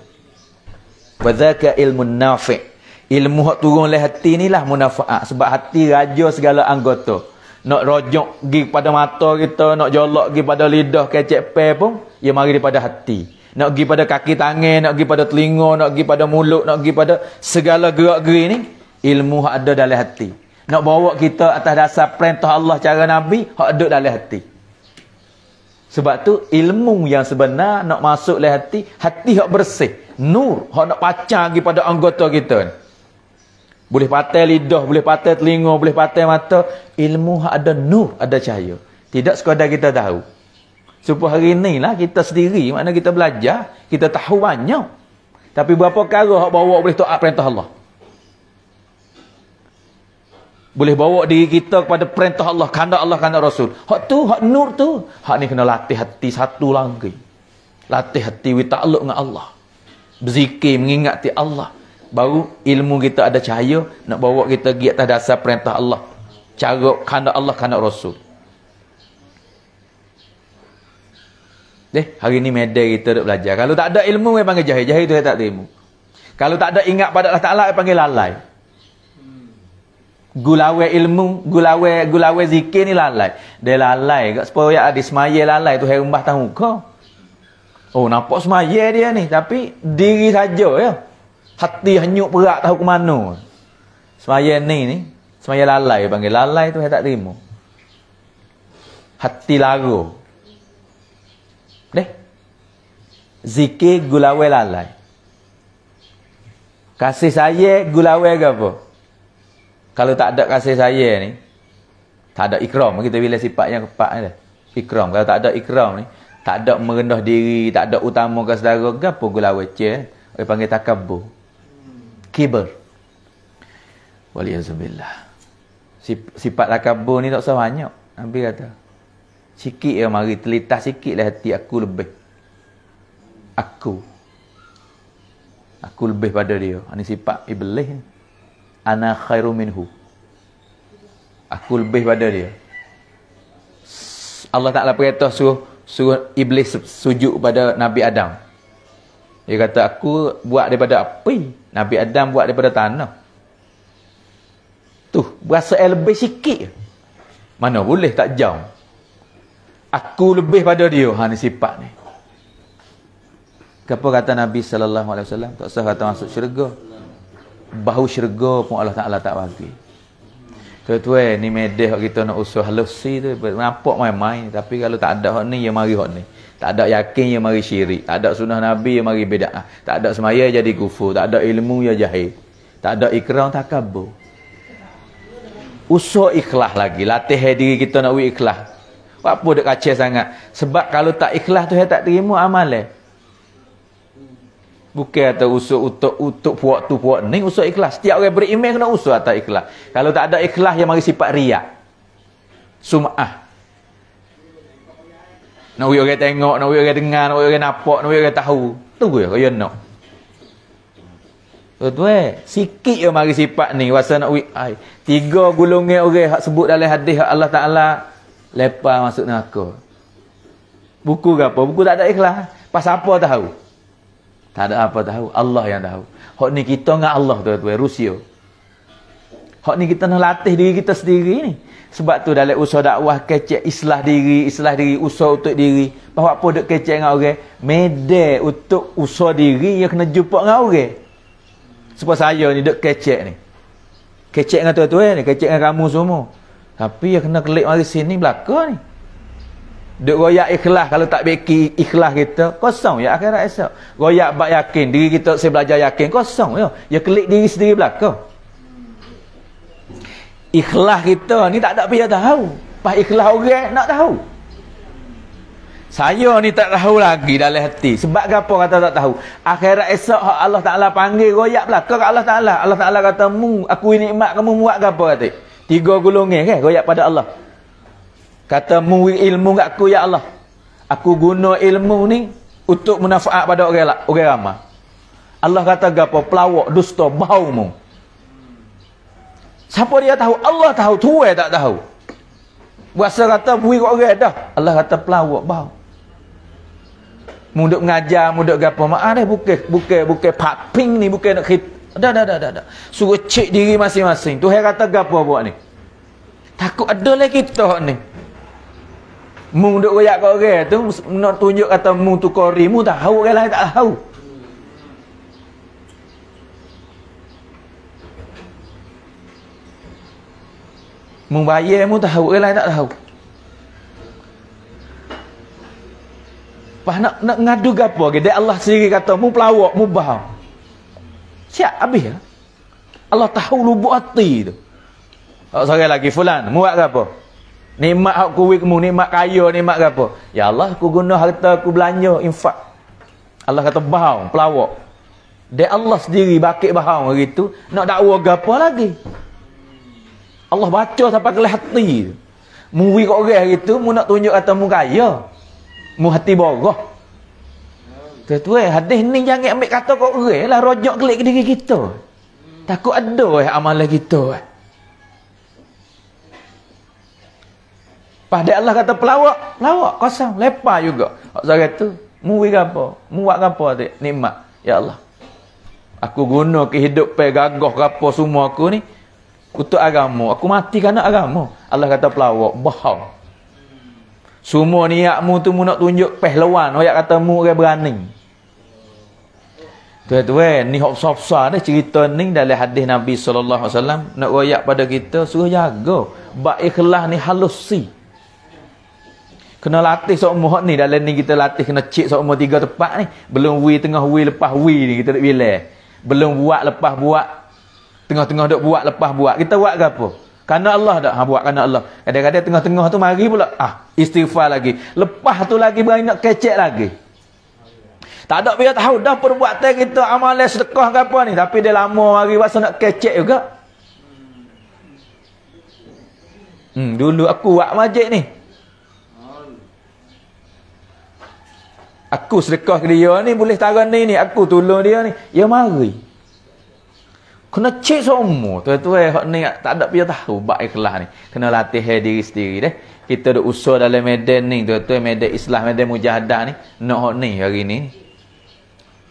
Wa dzaka ilmu nafi'. Ilmu hak turun oleh hati ni lah munafaat. Sebab hati raja segala anggota. Nak rojok pergi pada mata kita, nak jolok pergi pada lidah, kecek pe pun, ia mari daripada hati. Nak pergi pada kaki tangan, nak pergi pada telinga, nak pergi pada mulut, nak pergi pada segala gerak-geri ni, ilmu hak ada dalam hati. Nak bawa kita atas dasar perintah Allah cara Nabi, hak ada dalam hati. Sebab tu ilmu yang sebenar nak masuk dalam hati, hati hak bersih. Nur, hak nak pacang pergi pada anggota kita ni. Boleh patai lidah, boleh patai telinga, boleh patai mata. Ilmu ada nur, ada cahaya. Tidak sekadar kita tahu. Supaya hari ni lah kita sendiri, makna kita belajar, kita tahu banyak. Tapi berapa perkara hak bawa boleh taat perintah Allah. Boleh bawa diri kita kepada perintah Allah, kehendak Allah, kehendak Rasul. Hak tu, hak nur tu. Hak ni kena latih hati satu lagi. Latih hati we takluk dengan Allah. Berzikir, mengingati Allah. Baru ilmu kita ada cahaya nak bawa kita pergi atas dasar perintah Allah. Cara kehendak Allah, kehendak Rasul. Hari ni medan kita duk belajar. Kalau tak ada ilmu dia panggil jahil. Jahil tu dia tak terima. Kalau tak ada ingat pada Allah Ta'ala dia panggil lalai. Gulawai ilmu, gulawai zikir ni lalai. Dia lalai. Supaya ada semaya lalai tu hari mbah tahu kau. Oh nampak semaya dia ni. Tapi diri saja ya. Hati hanyut berat tahu ke mana. Semaya ni. Semaya lalai. Panggil lalai tu saya tak terima. Hati lagu. Zikir gulawai lalai. Kasih saya gulawai ke apa? Kalau tak ada kasih saya ni. Tak ada ikram. Kita bila sifat yang keempat ni. Ikram. Kalau tak ada ikram ni. Tak ada merendah diri. Tak ada utama ke saudara. Apa gulawai cik? Dia panggil takabur. Kibir. Waliyazubillah. Sifat takabur ni tak usah banyak. Nabi kata. Sikit ya mari terlintas sikitlah hati aku lebih. Aku lebih pada dia. Ini sifat iblis ni. Ana khairu minhu. Aku lebih pada dia. Allah Ta'ala perintah suruh iblis sujud pada Nabi Adam. Dia kata aku buat daripada api, Nabi Adam buat daripada tanah. Tu berasa lebih sikit. Mana boleh tak jauh. Aku lebih pada dia. Ni sifat ni. Apa kata Nabi sallallahu alaihi wasallam? Tak usah kata masuk syurga. Bahu syurga pun Allah Taala tak bagi. Tuan-tuan, ni medeh kita nak usaha halusi tu nampak main-main, tapi kalau tak ada hak ni ya mari hak ni. Tak ada yakin ya mari syirik, tak ada sunnah Nabi ya mari bid'ah, tak ada semaya jadi kufur, tak ada ilmu ya jahil, tak ada ikrar takabur. Usaha ikhlas lagi, latih diri kita nak ikhlas. Apa dak kacau sangat? Sebab kalau tak ikhlas tu tak terima amalan. Bukan atau usul untuk puak tu puak ni, usul ikhlas. Setiap orang beriman kena usul atas ikhlas. Kalau tak ada ikhlas yang mari sifat riak. Sum'ah. Nak orang tengok, nak orang dengar, nak orang nampak, nak orang tahu. Tu je kaya nak. Tuan-tuan, sikit je mari sifat ni wasa nak ai. 3 golongan orang hak sebut dalam hadis Allah Taala lepas masuk neraka. Buku ke apa? Buku tak ada ikhlas. Pasal apa tahu? Tak ada apa tahu, Allah yang tahu. Hak ni kita dengan Allah tuan-tuan, Rusia. Hak ni kita nak latih diri kita sendiri ni. Sebab tu dalam usaha dakwah kecek islah diri, usaha untuk diri. Bahawa apa duk kecek dengan orang, medek untuk usaha diri yang kena jumpa dengan orang. Sebab saya ni duk kecek ni. Kecek dengan tuan-tuan ni, kecek dengan kamu semua. Tapi yang kena kelik mari sini belaka ni. Duk royak ikhlas, kalau tak beki ikhlas kita kosong ya akhirat esok. Royak bak yakin diri kita saya belajar yakin kosong ya. Ya kelik diri sendiri belaka. Ikhlas kita ni tak ada pihak tahu. Pas ikhlas orang nak tahu. Saya ni tak tahu lagi dalam hati. Sebab apa kata tak tahu? Akhirat esok Allah Taala panggil royak belaka kat Allah Taala. Allah Taala kata mu aku nikmat kamu buat apa kata? 3 golongan kan royak pada Allah. Kata mu ilmu kat aku ya Allah. Aku guna ilmu ni untuk manfaat pada orang ramai. Allah kata gapo pelawak dusta bau mu. Siapa dia tahu? Allah tahu, tuai tak tahu. Berasa kata bui kat orang dah. Allah kata pelawak bau. Mu duk mengajar, mu duk gapo mak dah bukan paping ni bukan nak khit. Dah. Suruh cek diri masing-masing. Tuhan kata gapo buat ni? Takut ada lagi kita ni. Mu duk royak kat orang tu nak tunjuk kata mu tu kori, mu tahu orang lain tak tahu. Mu bayar mu tahu orang lain tak tahu. Pas nak ngadu gapo ke dia Allah sendiri kata mu pelawak mu bau. Siap habis ya. Allah tahu lubuk hati tu. Seorang lagi fulan mu buat gapo? Nikmat hak ku wikmu, nikmat kaya, nikmat apa? Ya Allah, aku guna harta aku belanja, infak. Allah kata bahau, pelawak. Dia Allah sendiri bakit bahau hari tu, nak dakwa gapo lagi? Allah baca sampai ke hati. Mu wi kat orang hari tu, mu nak tunjuk kata mu kaya. Mu hati borah. Tuan-tuan, hadis ni jangan ambil kata kat orang lah, rojak kelik ke diri kita. Takut ada amalan kita. Pada Allah kata pelawak kosong, lepas juga. Saya tu, mu wi gapo? Mu buat gapo tu? Nikmat. Ya Allah. Aku guna kehidupan gagah gapo semua aku ni untuk agama. Aku mati kerana agama. Allah kata pelawak, bahau. Semua niatmu tu mu nak tunjuk pahlawan, orang kata mu orang berani. Tuan-tuan, ni hak besar-besar dah cerita ni dalam hadis Nabi sallallahu alaihi wasallam nak royak pada kita suruh jaga. Bab ikhlas ni halusi. Kena latih seumur ni. Dalam ni kita latih kena cek seumur 3 tempat ni. Belum wi tengah wi lepas wi ni kita duk bilang. Belum buat lepas buat. Tengah-tengah duk buat lepas buat. Kita buat ke apa? Karena Allah dah buat karena Allah. Kadang-kadang tengah-tengah tu mari pula istighfar lagi. Lepas tu lagi berani nak kecek lagi. Tak ada biar tahu dah perbuatan kita amalan sedekah ke apa ni. Tapi dia lama mari rasa nak kecek juga. Dulu aku buat masjid ni. Aku sedekah ke dia ni, boleh taran ni, aku tolong dia ni. Ya mari. Kena cek semua. Tuan-tuan, hak ni tak ada dia tahu bab ikhlas ni. Kena latih diri sendiri deh. Kita duk usaha dalam medan ni, tuan-tuan, medan Islam, medan mujahadah ni, nak hak ni hari ni.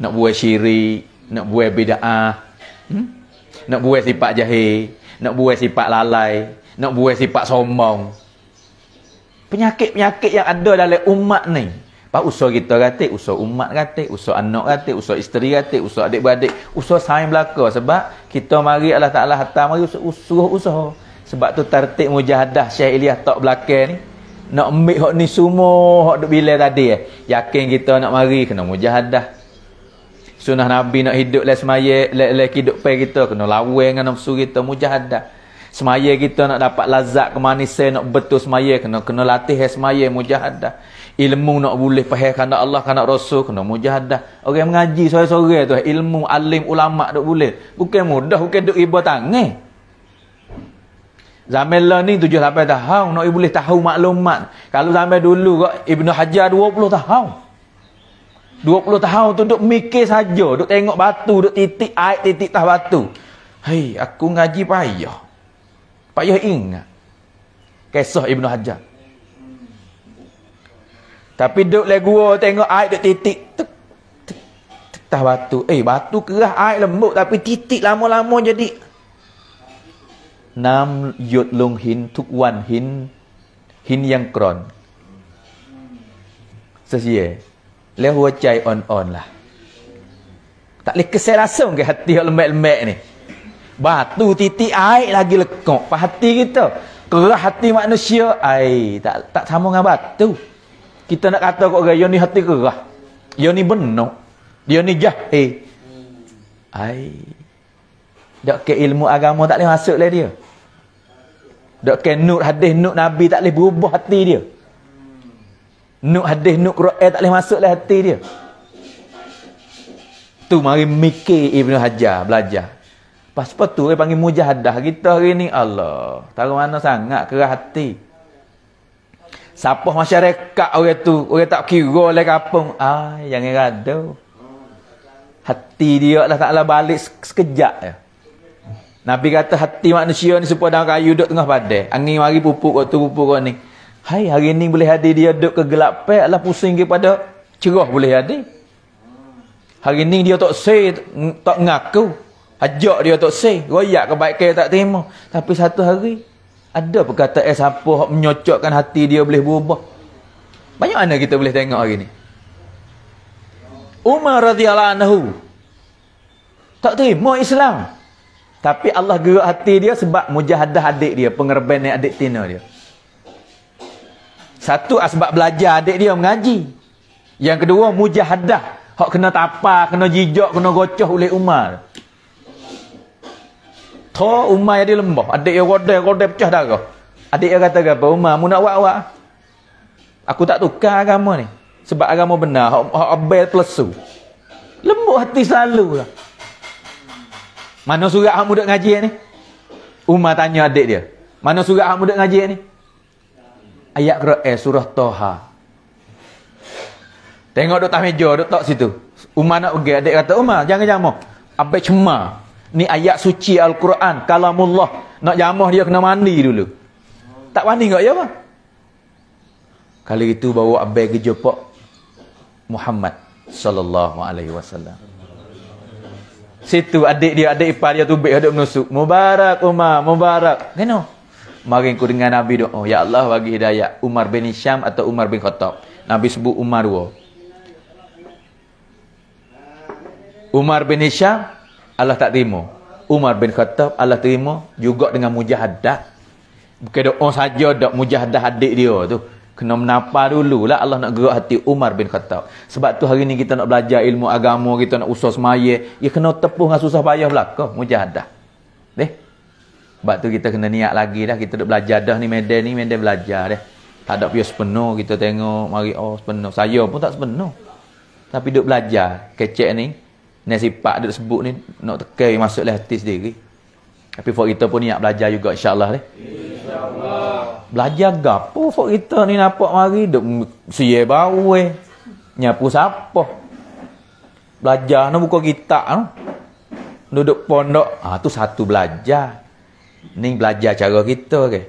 Nak buat syirik, nak buat bid'ah. Nak buat sifat jahil, nak buat sifat lalai, nak buat sifat sombong. Penyakit-penyakit yang ada dalam umat ni. Pak usaha kita kata, usaha umat kata, usaha anak kata, usaha isteri kata, usaha adik-beradik, usaha saing belaka. Sebab kita mari Allah Ta'ala hantar mari suruh usaha. Sebab tu tertib mujahadah Syekh Ilyas tak belakang ni. Nak ambil hak ni semua, hak duk bila tadi yakin kita nak mari kena mujahadah. Sunnah Nabi nak hidup le semaya, le hidup pe kita kena lawan dengan nafsu kita mujahadah. Semaya kita nak dapat lazat kemanisan, nak betul semaya kena latih semaya mujahadah. Ilmu nak boleh faham kehendak Allah, kehendak Rasul, kena mujahadah. Orang mengaji sore-sore tu, ilmu alim ulama duk boleh. Bukan mudah, bukan duk iba tangan. Zaman lah ni 7-8 tahun nak boleh tahu maklumat. Kalau zaman dulu kok Ibnu Hajar 20 tahun. 20 tahun tu duk mikir saja, duk tengok batu, duk titik air, titik tah batu. Hei, aku ngaji payah. Payah ingat kisah Ibnu Hajar. Tapi duk le gua tengok air duk titik tah batu. Batu keras, air lembut tapi titik lama-lama jadi น้ำหยดลงหินทุกวันหินยังกร่อนเสียแล้วหัวใจอ่อนๆล่ะ tak boleh kesal langsung ke hati yang lembek-lembek ni. Batu titik air lagi lekuk pada hati kita. Keras hati manusia tak sama dengan batu. Kita nak kata kok orang yang ni hati keras, yang ni benar, dia ni jahil, dak ke ilmu agama tak boleh masuk lah dia. Dak ke nut hadis nut Nabi tak boleh berubah hati dia. Nut hadis nut Quran tak boleh masuk lah hati dia. Tu mari mikir Ibnu Hajar belajar. Pas tu dia panggil mujahadah kita hari ni. Allah, tahu mana sangat keras hati. Siapa masyarakat orang tu, orang tak kira oleh kampung. Jangan gaduh. Hati dia Allah Ta'ala balik sekejap je. Nabi kata hati manusia ni supaya dalam kayu duduk tengah padai. Angin mari pupuk kau tu, pupuk kau ni. Hai, hari ni boleh hadir dia duduk ke gelap pek, Allah pusing kepada cerah boleh hadir. Hari ni dia tak say, tak ngaku. Ajak dia tak say, royak kebaikan tak terima. Tapi satu hari, ada perkataan siapa yang menyocokkan hati dia boleh berubah. Banyak mana kita boleh tengok hari ni. Umar radhiyallahu anhu tak terima Islam. Tapi Allah gerak hati dia sebab mujahadah adik dia, pengorbanan adik tina dia. Satu sebab belajar adik dia mengaji. Yang kedua mujahadah, hak kena tapar, kena jijak, kena gocoh oleh Umar. Tho Umar jadi lembah, adik dia rodai pecah darah. Adik dia kata apa? Umar, mu nak buat? Aku tak tukar agama ni. Sebab agama benar, hak abel pelesu. Lembut hati selalu lah. Mana surat hak muda ngaji ni? Umar tanya adik dia. Mana surat hak muda ngaji ni? Ayat Quran surah Toha. Tengok duk atas meja, duk tak situ. Umar nak pergi, adik kata, Umar jangan jamah. Abang cemar. Ni ayat suci Al-Quran, kalamullah. Nak jamah dia kena mandi dulu. Tak mandi enggak ya, Bang? Kali itu bawa abang ke jumpa Muhammad sallallahu alaihi wasallam. Situ adik dia, adik ipar dia tubik hadap menusuk. Mubarak Umar, mubarak. Kenapa? Mari aku dengan Nabi doa, ya Allah bagi hidayah Umar bin Hisham atau Umar bin Khattab. Nabi sebut Umar dua. Umar bin Hisham Allah tak terima. Umar bin Khattab Allah terima juga dengan mujahadah. Bukan doa saja dak mujahadah adik dia tu. Kena menapa dululah Allah nak gerak hati Umar bin Khattab. Sebab tu hari ni kita nak belajar ilmu agama, kita nak usaha semaya, ya kena tepuh dengan susah payah belaka, mujahadah. Sebab tu kita kena niat lagi dah, kita duk belajar dah ni medan belajar dah. Tak ada pia sepenuh kita tengok mari sepenuh. Saya pun tak sepenuh. Tapi duk belajar kecek ni, sifat duk sebut ni nak tekai masuklah hati sendiri. Tapi for kita pun niat belajar juga insya-Allah Belajar gapo fok kita ni nampak mari duk sia bau Nyapu siapa? Belajar no buka kitab no. Duduk pondok, tu satu belajar. Ni belajar cara kita ke.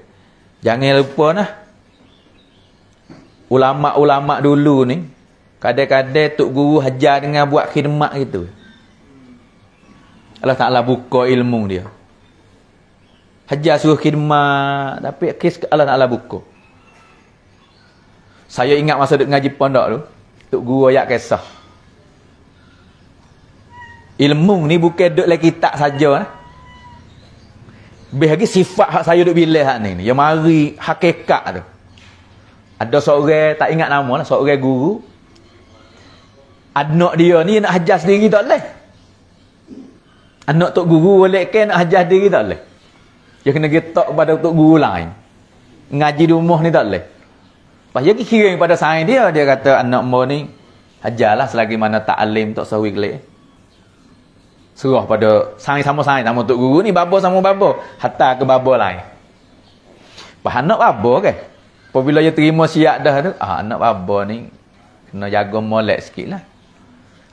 Jangan lupa nah. Ulama-ulama dulu ni kadang-kadang tok guru hajar dengan buat khidmat gitu. Allah Taala buka ilmu dia. Hajar suruh khidmat tapi Allah Taala buka. Saya ingat masa duk ngaji pondok tu, tok guru ayat kisah. Ilmu ni bukan duk dalam kitab saja nah. Lebih lagi sifat hak saya duk bilik hak ni. Yang mari hakikat tu. Ada seorang, tak ingat nama lah, seorang guru. Anak dia ni nak hajar sendiri tak boleh. Anak tok guru boleh ke nak hajar sendiri tak boleh. Dia kena getok kepada tok guru lain. Ngaji di rumah ni tak boleh. Lepas dia kira pada sains dia, dia kata anak mu ni hajarlah selagi mana tak alim tak sawi kelik. Serah pada sains sama tok guru ni, babo sama babo. Hatta ke babo lain. Lepas anak babo ke? Apabila dia terima siap dah tu, anak babo ni kena jaga molek sikit lah.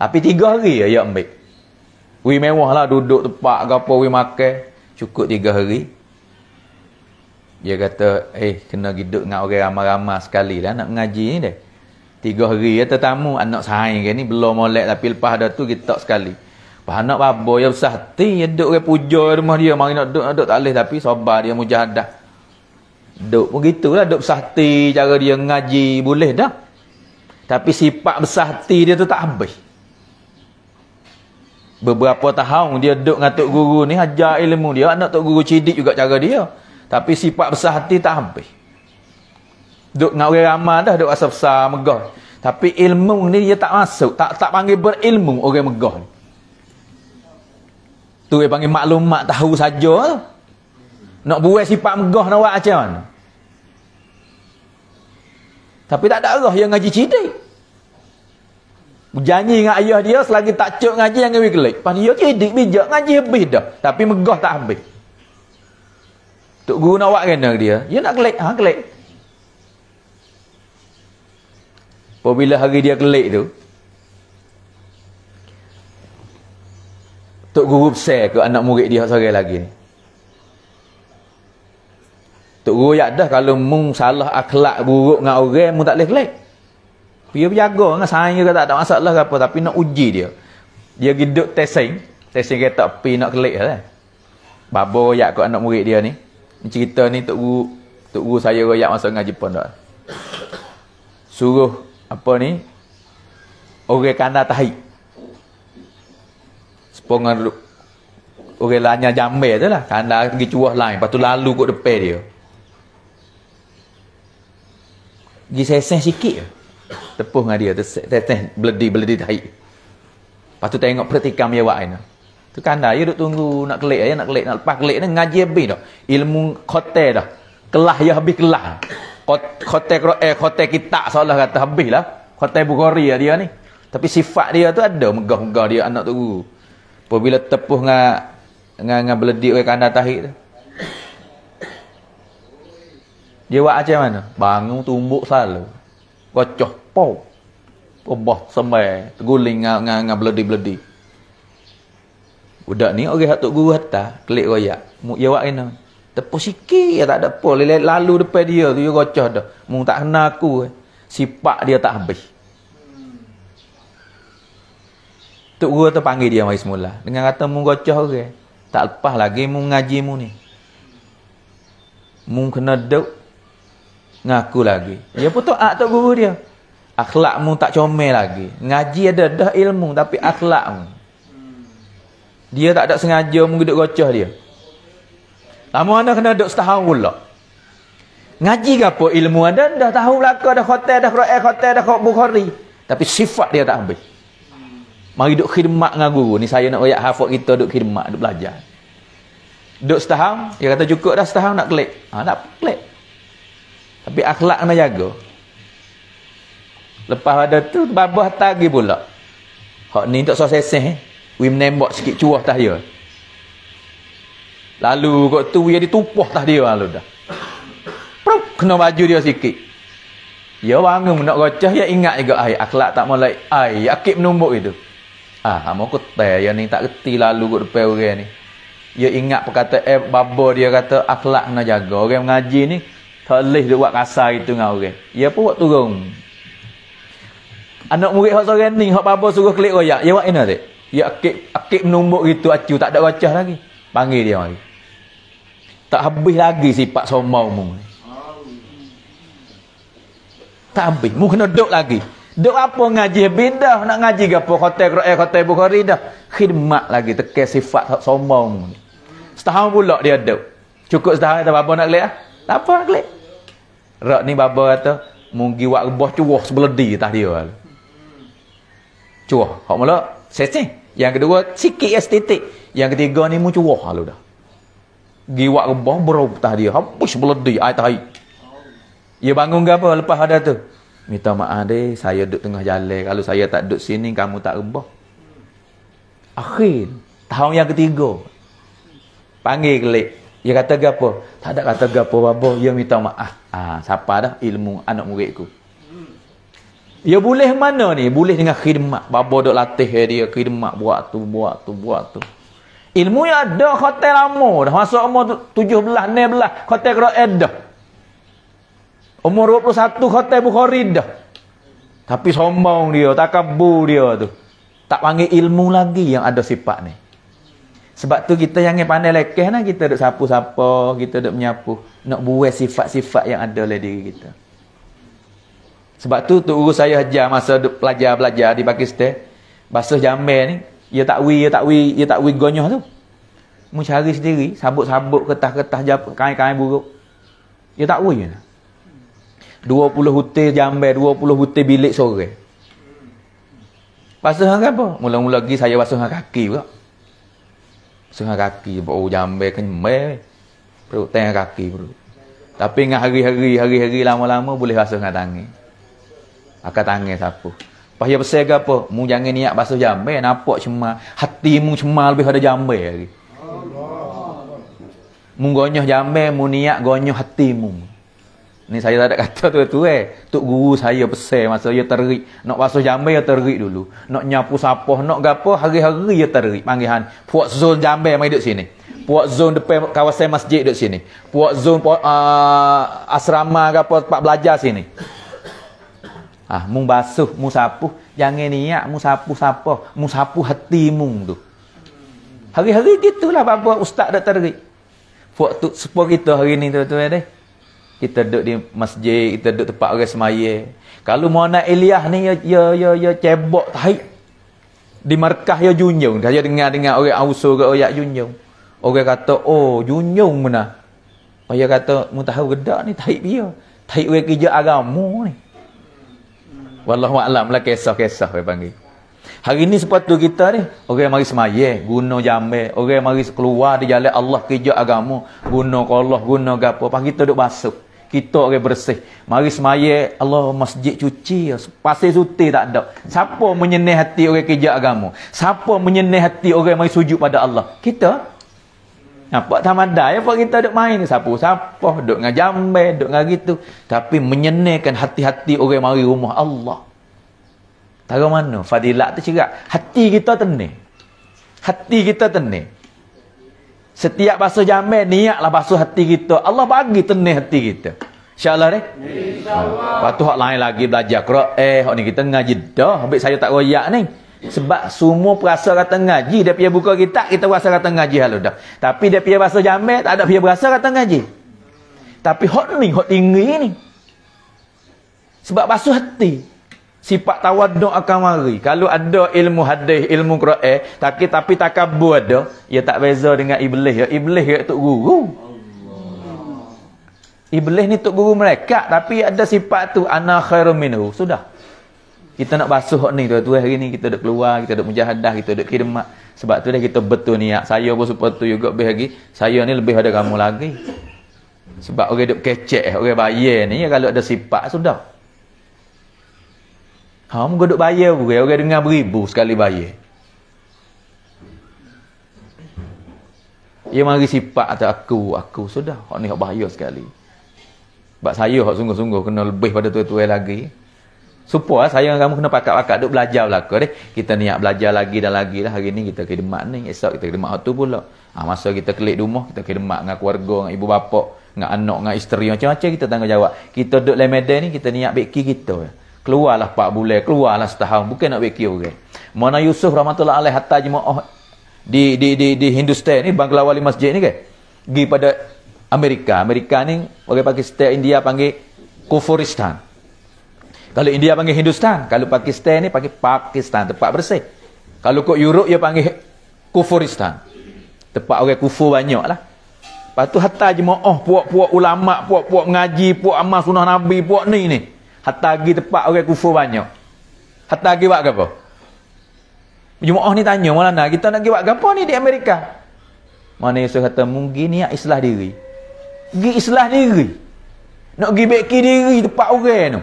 Tapi 3 hari dia ambil. Wi mewah lah duduk tempat ke apa, wi makan. Cukup 3 hari. Dia kata, kena duduk dengan orang ramai-ramai sekali lah nak mengaji ni dah. 3 hari dia tetamu, anak saing ke ni belum molek tapi lepas dah tu kita sekali. Lepas anak babo dia besar hati, dia duduk orang puja rumah dia. Mari nak duduk tak boleh tapi sabar dia mujahadah. Duk pun gitulah, duk besar hati cara dia ngaji boleh dah. Tapi sifat besar hati dia tu tak habis. Beberapa tahun dia duk dengan tok guru ni ajar ilmu dia, anak tok guru cidik juga cara dia. Tapi sifat besar hati tak habis. Duk dengan orang ramai dah duk rasa besar megah. Tapi ilmu ni dia tak masuk, tak panggil berilmu orang megah ni. Tu dia panggil maklumat tahu saja. Nak buat sifat megah nak buat macam mana? Tapi tak ada arah yang ngaji cidik. Berjanji dengan ayah dia selagi tak cuk ngaji jangan pergi kelik. Lepas dia cidik bijak ngaji habis dah. Tapi megah tak habis. Tok guru nak buat kena dia. Dia nak kelik. Kelik. Apabila hari dia kelik tu, tok guru besar ke anak murid dia seorang lagi ni. Tok guru yak dah kalau mung salah akhlak buruk dengan orang mung tak boleh kelik. Dia berjaga dengan sains ke tak ada masalah ke apa tapi nak uji dia. Dia giduk testing kereta api nak kelik lah. Babo yak kat anak murid dia ni. Cerita ni tok guru saya royak masa ngaji pondok. Suruh apa ni? Orang kandar tahi. Sepongan orang lanya jambe tu lah. Kandar pergi cuah lain. Lepas tu lalu kat depan dia. Pergi seseh sikit je. Tepuh dengan dia. Seseh beledi tahi. Lepas tu tengok pertikam dia buat ni. Tu kandar dia duk tunggu nak kelik je. Nak lepas kelik ni ngaji habis dah. Ilmu khotel dah. Kelah dia habis kelah. Khotel kitab seolah kata habis lah. Khotel Bukhari dia ni. Tapi sifat dia tu ada megah-megah dia anak tu guru. Apabila tepuh dengan beledi orang kandar tahi tu. Dia buat macam mana? Bangun tumbuk selalu. Kocoh pau. Pobah sampai terguling dengan beledi-beledi. Budak ni orang hak tok guru hantar, kelik royak. Dia buat kena. Tepuh sikit tak ada apa. Lalu depan dia tu dia kocoh dah. Mung tak kenal aku. Sifat dia tak habis. Tok guru tu panggil dia mari semula. Dengan kata mung kocoh orang. Tak lepas lagi mung ngaji mu ni. Mung kena duk ngaku lagi. Dia pun taat tok guru dia. Akhlakmu tak comel lagi. Ngaji ada dah ilmu tapi akhlakmu. Dia tak ada sengaja menguduk gocoh dia. Lama anda kena duduk setahun pula. Ngaji ke apa ilmu anda dah tahu belaka dah khotel dah Quran khotel dah Bukhari. Tapi sifat dia tak habis. Mari duduk khidmat dengan guru. Ni saya nak royak hafaz kita duduk khidmat, duduk belajar. Duduk setahun, dia kata cukup dah setahun nak klik. Nak klik. Tapi akhlak kena jaga. Lepas ada tu babah tagi pula. Hak ni tak seseh. Wi menembak sikit cuah tah dia. Lalu kok tu dia ditumpah tah dia lalu dah. Prop kena baju dia sikit. Ya bangun nak gocah ya ingat juga akhlak tak mulai akib menumbuk itu. Mau ketai yang ni tak reti lalu kat depan orang ni. Ya ingat perkataan baba dia kata akhlak kena jaga. Orang mengaji ni tak boleh dia buat kasar itu dengan orang. Ya pun buat turun. Anak murid hak seorang ni hak baba suruh klik royak. Ya buat ina tak? Ya akib menumbuk gitu acu tak ada gocah lagi. Panggil dia mari. Tak habis lagi sifat sombong mu ni. Tak habis. Mu kena duduk lagi. Duduk apa ngaji bidah. Nak ngaji ke apa? Khotai Bukhari dah. Khidmat lagi. Tekan sifat sombong. Setahun pula dia duduk. Cukup setahun kata bapa nak klik lah. Tak apa nak klik. Rak ni bapa kata. Munggi wak rebah cuah sebeledi atas dia. Cuah. Hak mula. Sesing. Yang kedua. Sikit ya setitik. Yang ketiga ni mu cuah lalu dah. Giwak rebah berau atas dia. Habis sebeledi atas air. Dia bangun ke apa lepas ada tu? Minta maaf deh, saya duduk tengah jalan. Kalau saya tak duduk sini, kamu tak rebah. Akhir, tahun yang ketiga. Panggil kelik. Dia kata apa? Tak ada kata apa, babo. Dia minta maaf. Siapa dah ilmu anak muridku? Dia boleh mana ni? Boleh dengan khidmat. Babo duk latih dia, khidmat. Buat tu. Ilmu yang ada, khotel lama dah. Masuk umur 17, 16. Khotel Quran dah. Umur 21 khotai Bukhari dah. Tapi sombong dia, takabur dia tu. Tak panggil ilmu lagi yang ada sifat ni. Sebab tu kita yang pandai lekeh nah, kita duk sapu-sapu, kita duk menyapu, nak buat sifat-sifat yang ada dalam diri kita. Sebab tu guru saya ajar masa duk belajar di Pakistan, basuh jamban ni, ia tak wi gonyoh tu. Mu cari sendiri, sabuk-sabuk kertas-kertas kain-kain buruk. Ia tak wi nah. 20 hutir jamban, 20 hutir bilik sore. Basuh dengan apa? Mula-mula lagi saya basuh dengan kaki pula. Basuh dengan kaki, bau jamban kenyembel. Perut tengah kaki perut. Tapi dengan hari-hari lama-lama boleh basuh dengan tangan. Akan tangan sapu. Lepas dia besar ke apa? Mu jangan niat basuh jamban, nampak cemar. Hatimu cemar lebih pada jamban lagi. Mu gonyoh jamban, mu niat gonyoh hatimu. Ni saya tak ada kata tu Tok guru saya pesan masa dia terik. Nak basuh jamban dia terik dulu. Nak nyapu sapoh, nak gapo hari-hari dia terik. Panggilan. Puak zon jamban mai duduk sini. Puak zon depan kawasan masjid duduk sini. Puak zon asrama gapo tempat belajar sini. Mu basuh, mu sapu, jangan niat mu sapu sapoh, mu sapu hatimu tu. Hari-hari gitulah bapa ustaz dak terik. Puak tu sepuluh kita hari ni tu deh. Kita duduk di masjid, kita duduk tempat orang semaya. Kalau Muhammad Ilyas ni ya cebok tahi. Di markah ya junjung. Saya dengar orang auso ke oyak junjung. Orang kata, "Oh, junjung mana?" Dia kata, "Mu tahu gedak ni tahi dia. Tahi orang kerja agama ni." Wallahu a'lam lah kisah-kisah dia panggil. Hari ni sepatu kita ni, orang mari semaya, guna jamban, orang mari keluar di jalan Allah kerja agama, guna kolah, guna gapo, pas kita duk basuh. Kita orang bersih. Mari semaya, Allah masjid cuci, pasir suti tak ada. Siapa menyenih hati orang kerja agama? Siapa menyenih hati orang mari sujud pada Allah? Kita. Nampak tamadai apa kita duk main sapu-sapu, duk dengan jamban, duk dengan gitu. Tapi menyenihkan hati-hati orang mari rumah Allah. Tahu mana? Fadilat tu cerak. Hati kita tenang. Hati kita tenang. Setiap basuh jamban, niatlah basuh hati kita. Allah bagi tenang hati kita. InsyaAllah deh. InsyaAllah. Lepas tu hak lain lagi belajar Quran. Hak ni kita ngaji dah. Habis saya tak royak ni. Sebab semua perasa kata ngaji. Dia pergi buka kitab, kita rasa kata ngaji halu dah. Tapi dia pergi basuh jamban, tak ada pergi berasa kata ngaji. Tapi hak ni, hak tinggi ni. Sebab basuh hati. Sifat tawaduk akan mari. Kalau ada ilmu hadis, ilmu Quran, tapi takabur ada, ia tak beza dengan iblis. Iblis dia tok guru. Iblis ni tok guru mereka, tapi ada sifat tu ana khairum minhu. Sudah. Kita nak basuh ni tuan-tuan hari ni kita duk keluar, kita duk mujahadah, kita duk khidmat. Sebab tu dah kita betul niat. Saya pun seperti juga lebih lagi. Saya ni lebih ada kamu lagi. Sebab orang duk kecek, orang bayar ni kalau ada sifat sudah. Mu duk bayar pun, orang dengar beribu sekali bayar. Ia mari sifat atau aku sudah. Hak ni hak bahaya sekali. Sebab saya hak sungguh-sungguh kena lebih pada tua-tua lagi. Supaya saya dengan kamu kena pakat-pakat duk belajar belaka deh. Kita niat belajar lagi dan lagi lah. Hari ni kita khidmat ni, esok kita khidmat hak tu pula. Masa kita kelik rumah, kita khidmat dengan keluarga, dengan ibu bapa, dengan anak, dengan isteri, macam-macam kita tanggungjawab. Kita duk dalam medan ni, kita niat beki kita. Keluarlah 4 bulan, keluarlah setahun, bukan nak beki orang. Mana Yusuf rahmatullah alaih hatta jemaah di Hindustan ni, Bangla Wali Masjid ni kan. Pergi pada Amerika. Amerika ni orang Pakistan, India panggil Kufuristan. Kalau India panggil Hindustan, kalau Pakistan ni panggil Pakistan, tempat bersih. Kalau kat Europe dia panggil Kufuristan. Tempat orang kufur banyak lah. Lepas tu hatta jemaah, puak-puak ulama, puak-puak mengaji, puak amal sunnah Nabi, puak ni. Hatta pergi tempat orang kufur banyak. Hatta pergi buat apa? Jemaah ni tanya, Maulana, kita nak pergi buat apa ni di Amerika? Mana Yusuf kata, mungkin niat islah diri. Pergi islah diri. Nak pergi beki diri tempat orang tu.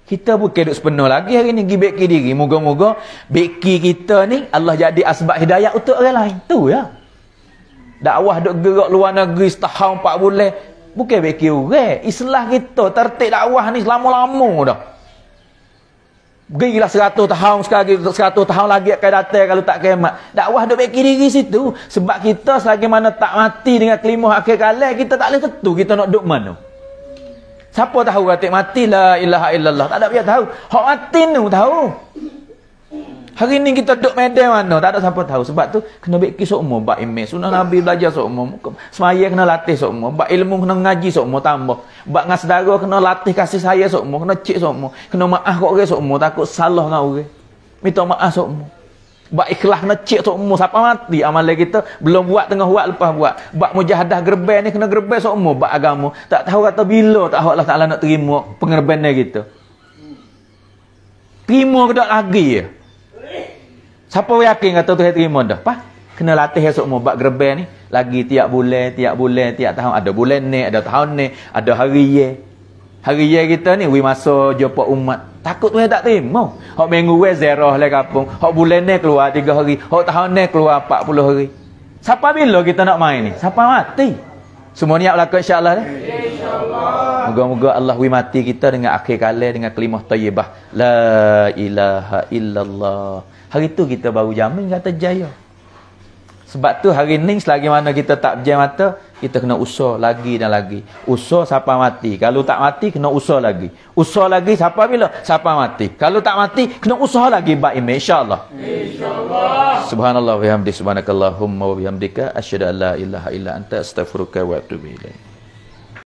Kita bukan duduk sepenuh lagi hari ni pergi beki diri. Moga-moga beki kita ni Allah jadi asbab hidayah untuk orang lain. Tu ya. Dakwah duk gerak luar negeri setahun 4 bulan. Bukan beki orang. Islah kita tertib dakwah ni selama-lama dah. Gilah 100 tahun sekali, 100 tahun lagi akan datang kalau tak kiamat. Dakwah duk beki diri situ. Sebab kita selagi mana tak mati dengan kelimah akhir kala, kita tak boleh tentu kita nak duduk mana. Siapa tahu kata mati la ilaha illallah. Tak ada dia tahu. Hak mati tu tahu. Hari ni kita duduk medan mana, tak ada siapa tahu. Sebab tu kena beki sokmo, bab imej sunah Nabi belajar sokmo. Semaya kena latih sokmo, bab ilmu kena ngaji sokmo tambah. Bab ngan saudara kena latih kasih sayang sokmo, kena cek sokmo. Kena maaf kat orang sokmo, takut salah dengan orang. Minta maaf sokmo. Bab ikhlas kena cek sokmo siapa mati amalan kita belum buat tengah buat lepas buat. Bab mujahadah gerban ni kena gerban sokmo bab agama. Tak tahu kata bila tak Allah Taala nak terima pengerbanan kita. Terima ke tak lagi ya? Siapa yakin kata Tuhan terima dah? Kena latih esok bab gerban ni lagi tiap bulan, tiap tahun. Ada bulan ni, ada tahun ni, ada hari ye. Hari ye kita ni masa jumpa umat. Takut Tuhan tak terima. Hak minggu we zerah le kampung. Hak bulan ni keluar 3 hari. Hak tahun ni keluar 40 hari. Siapa bila kita nak main ni? Siapa mati? Semua niat berlaku insya-Allah ni. Insya-Allah. Moga-moga Allah mati kita dengan akhir kala dengan kalimah thayyibah la ilaha illallah. Hari tu kita baru jamin kata jaya. Sebab tu hari ni selagi mana kita tak berjaya mata, kita kena usah lagi dan lagi. Usah sampai mati. Kalau tak mati, kena usah lagi. Usah lagi sampai bila? Sampai mati. Kalau tak mati, kena usaha lagi baik imej. InsyaAllah. InsyaAllah. Subhanallah wa bihamdi. Subhanakallahumma wa bihamdika. Asyhadu an la ilaha illa anta astaghfiruka wa atubu ilaik.